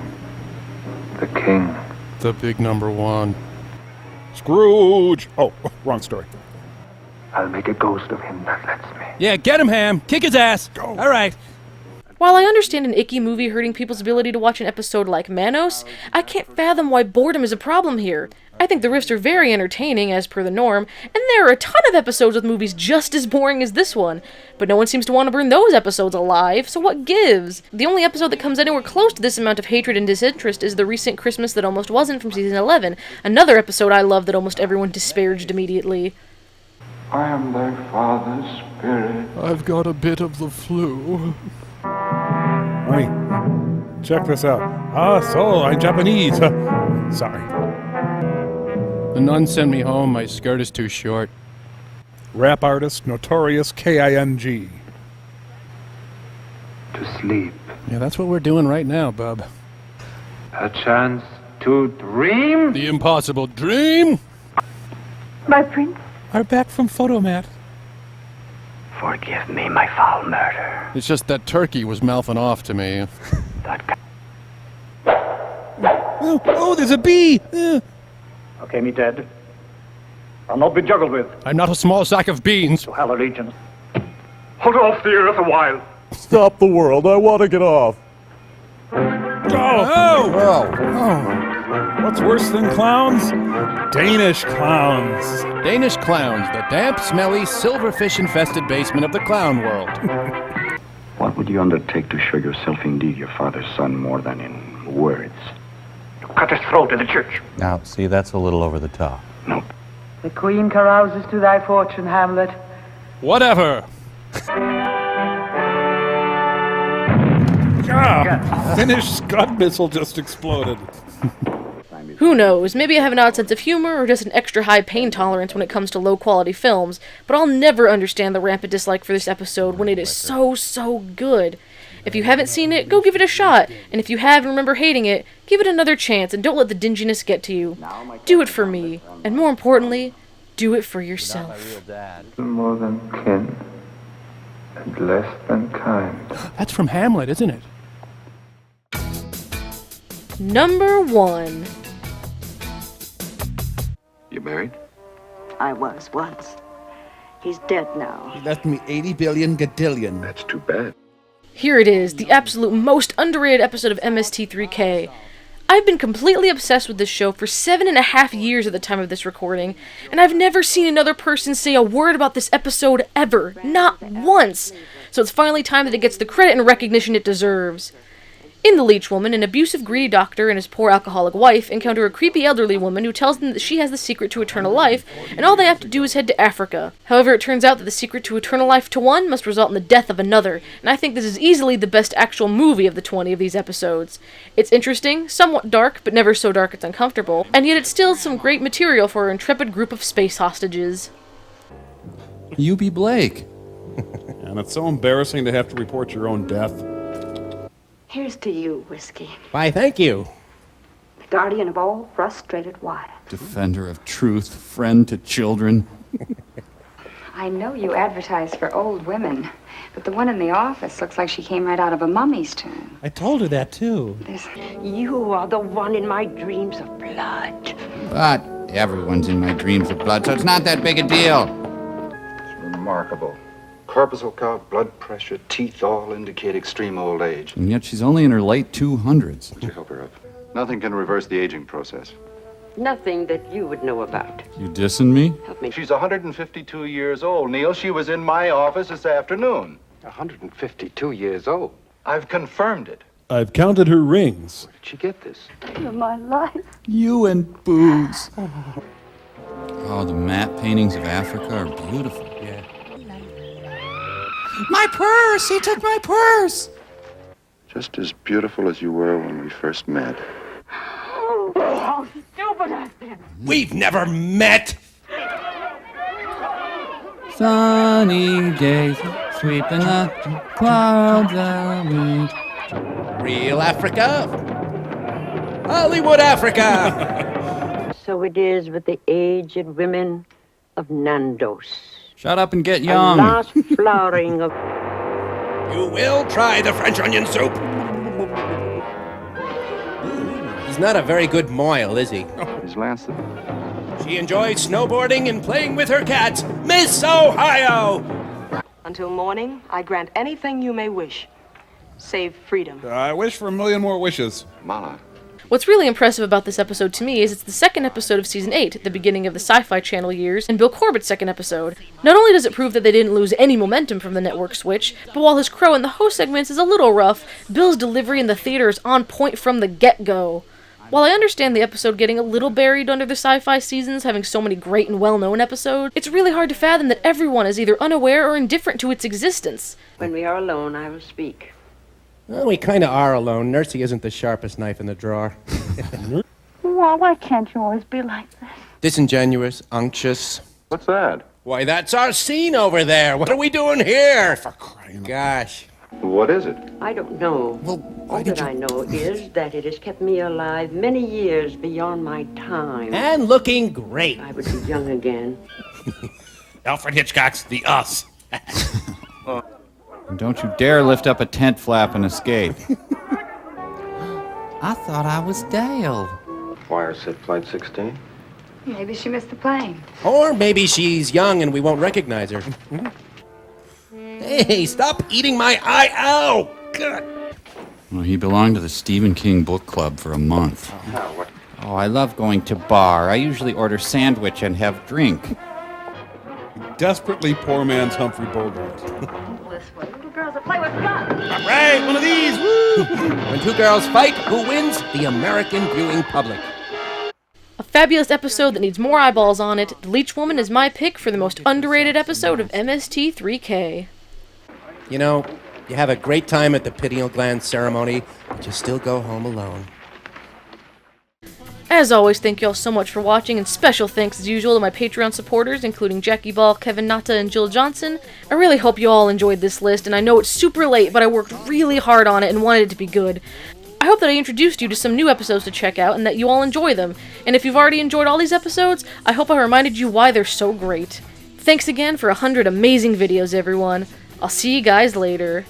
Speaker 15: The king.
Speaker 11: The big number 1.
Speaker 19: Scrooge. Oh, wrong story.
Speaker 7: I'll make a ghost of him that lets me.
Speaker 5: Yeah, get him, Ham. Kick his ass.
Speaker 19: Go.
Speaker 5: All right.
Speaker 1: While I understand an icky movie hurting people's ability to watch an episode like Manos, I can't fathom why boredom is a problem here. I think the riffs are very entertaining, as per the norm, and there are a ton of episodes with movies just as boring as this one, but no one seems to want to burn those episodes alive, so what gives? The only episode that comes anywhere close to this amount of hatred and disinterest is the recent Christmas That Almost Wasn't from season 11, another episode I love that almost everyone disparaged immediately.
Speaker 15: I am thy father's spirit.
Speaker 11: I've got a bit of the flu.
Speaker 19: Honey, check this out. So I'm Japanese. Sorry.
Speaker 11: The nun sent me home. My skirt is too short.
Speaker 19: Rap artist, Notorious King.
Speaker 7: To sleep.
Speaker 11: Yeah, that's what we're doing right now, bub.
Speaker 7: A chance to dream?
Speaker 11: The impossible dream?
Speaker 16: My prince?
Speaker 11: Are back from Photomat.
Speaker 7: Forgive me my foul murder.
Speaker 11: It's just that turkey was mouthing off to me.
Speaker 5: Oh, there's a bee!
Speaker 7: Okay, me dead. I'll not be juggled with.
Speaker 11: I'm not a small sack of beans.
Speaker 7: To have allegiance. Hold off the earth a while.
Speaker 4: Stop the world. I want to get off.
Speaker 19: What's worse than clowns? Danish clowns.
Speaker 11: Danish clowns, the damp, smelly, silverfish-infested basement of the clown world.
Speaker 8: What would you undertake to show yourself indeed your father's son more than in words?
Speaker 7: To cut his throat in the church.
Speaker 4: Now, see, that's a little over the top.
Speaker 8: No.
Speaker 16: The queen carouses to thy fortune, Hamlet.
Speaker 11: Whatever.
Speaker 19: Finnish Scud missile just exploded.
Speaker 1: Who knows, maybe I have an odd sense of humor or just an extra high pain tolerance when it comes to low-quality films, but I'll never understand the rampant dislike for this episode when it is so good. If you haven't seen it, go give it a shot, and if you have and remember hating it, give it another chance and don't let the dinginess get to you. Do it for me, and more importantly, do it for yourself.
Speaker 7: More than kin, and less than kind.
Speaker 11: That's from Hamlet, isn't it?
Speaker 1: Number 1.
Speaker 8: You
Speaker 3: You married?
Speaker 10: I was once. He's dead now.
Speaker 19: He left me 80 billion gadillion.
Speaker 3: That's too bad.
Speaker 1: Here it is, the absolute most underrated episode of MST3K. I've been completely obsessed with this show for 7.5 years at the time of this recording, and I've never seen another person say a word about this episode ever. Not once! So it's finally time that it gets the credit and recognition it deserves. In The Leech Woman, an abusive, greedy doctor and his poor alcoholic wife encounter a creepy elderly woman who tells them that she has the secret to eternal life, and all they have to do is head to Africa. However, it turns out that the secret to eternal life to one must result in the death of another, and I think this is easily the best actual movie of the 20 of these episodes. It's interesting, somewhat dark, but never so dark it's uncomfortable, and yet it's still some great material for our intrepid group of space hostages.
Speaker 5: You be Blake.
Speaker 19: And it's so embarrassing to have to report your own death.
Speaker 10: Here's to you, Whiskey.
Speaker 17: Why, thank you.
Speaker 25: The guardian of all frustrated wives.
Speaker 5: Defender of truth, friend to children.
Speaker 25: I know you advertise for old women, but the one in the office looks like she came right out of a mummy's tomb.
Speaker 17: I told her that, too.
Speaker 10: You are the one in my dreams of blood.
Speaker 4: But everyone's in my dreams of blood, so it's not that big a deal.
Speaker 8: It's remarkable. Corpuscle count, blood pressure, teeth all indicate extreme old age.
Speaker 5: And yet she's only in her late 200s.
Speaker 8: Would you help her up? Nothing can reverse the aging process.
Speaker 10: Nothing that you would know about.
Speaker 5: You dissing me?
Speaker 10: Help me.
Speaker 8: She's 152 years old, Neil. She was in my office this afternoon.
Speaker 3: 152 years old.
Speaker 8: I've confirmed it.
Speaker 19: I've counted her rings.
Speaker 3: Where did she get this?
Speaker 25: You're my life.
Speaker 5: You and booze. Oh, the matte paintings of Africa are beautiful.
Speaker 17: Yeah.
Speaker 5: My purse! He took my purse!
Speaker 3: Just as beautiful as you were when we first met.
Speaker 10: Oh, how stupid I've been.
Speaker 17: We've never met!
Speaker 5: Sunny days, sweeping the clouds away.
Speaker 17: Real Africa. Hollywood Africa.
Speaker 10: So it is with the aged women of Nandos.
Speaker 5: Shut up and get
Speaker 10: A
Speaker 5: young.
Speaker 10: last flowering of...
Speaker 17: You will try the French onion soup. He's not a very good moil, is he?
Speaker 3: He's Lancet.
Speaker 17: She enjoys snowboarding and playing with her cats. Miss Ohio!
Speaker 21: Until morning, I grant anything you may wish, save freedom.
Speaker 19: I wish for a million more wishes.
Speaker 3: Mala.
Speaker 1: What's really impressive about this episode to me is it's the second episode of Season 8, at the beginning of the Sci-Fi Channel years, and Bill Corbett's second episode. Not only does it prove that they didn't lose any momentum from the network switch, but while his crow in the host segments is a little rough, Bill's delivery in the theater is on point from the get-go. While I understand the episode getting a little buried under the sci-fi seasons, having so many great and well-known episodes, it's really hard to fathom that everyone is either unaware or indifferent to its existence.
Speaker 10: When we are alone, I will speak.
Speaker 17: Well, we kind of are alone. Nursey isn't the sharpest knife in the drawer.
Speaker 25: Why can't you always be like this?
Speaker 17: Disingenuous, unctuous.
Speaker 3: What's that?
Speaker 17: Why, that's our scene over there. What are we doing here? For crying Gosh.
Speaker 3: What is it?
Speaker 10: I don't know.
Speaker 17: Well,
Speaker 10: All that I know is that it has kept me alive many years beyond my time.
Speaker 17: And looking great.
Speaker 10: I would be young again.
Speaker 17: Alfred Hitchcock's The Us.
Speaker 5: And don't you dare lift up a tent flap and escape.
Speaker 4: I thought I was Dale.
Speaker 3: Wire said flight 16.
Speaker 25: Maybe she missed the plane.
Speaker 17: Or maybe she's young and we won't recognize her. Hey, stop eating my eye. Ow! God.
Speaker 5: Well, he belonged to the Stephen King book club for a month.
Speaker 4: Oh, I love going to bar. I usually order sandwich and have drink.
Speaker 19: Desperately poor man's Humphrey Bogart.
Speaker 10: This way, little girls that play with guns.
Speaker 17: All right, one of these. Woo! When two girls fight, who wins? The American viewing public.
Speaker 1: A fabulous episode that needs more eyeballs on it, The Leech Woman is my pick for the most underrated episode of MST3K.
Speaker 17: You know, you have a great time at the pineal gland ceremony, but you still go home alone.
Speaker 1: As always, thank you all so much for watching, and special thanks as usual to my Patreon supporters, including Jackie Ball, Kevin Nata, and Jill Johnson. I really hope you all enjoyed this list, and I know it's super late, but I worked really hard on it and wanted it to be good. I hope that I introduced you to some new episodes to check out, and that you all enjoy them. And if you've already enjoyed all these episodes, I hope I reminded you why they're so great. Thanks again for 100 amazing videos, everyone. I'll see you guys later.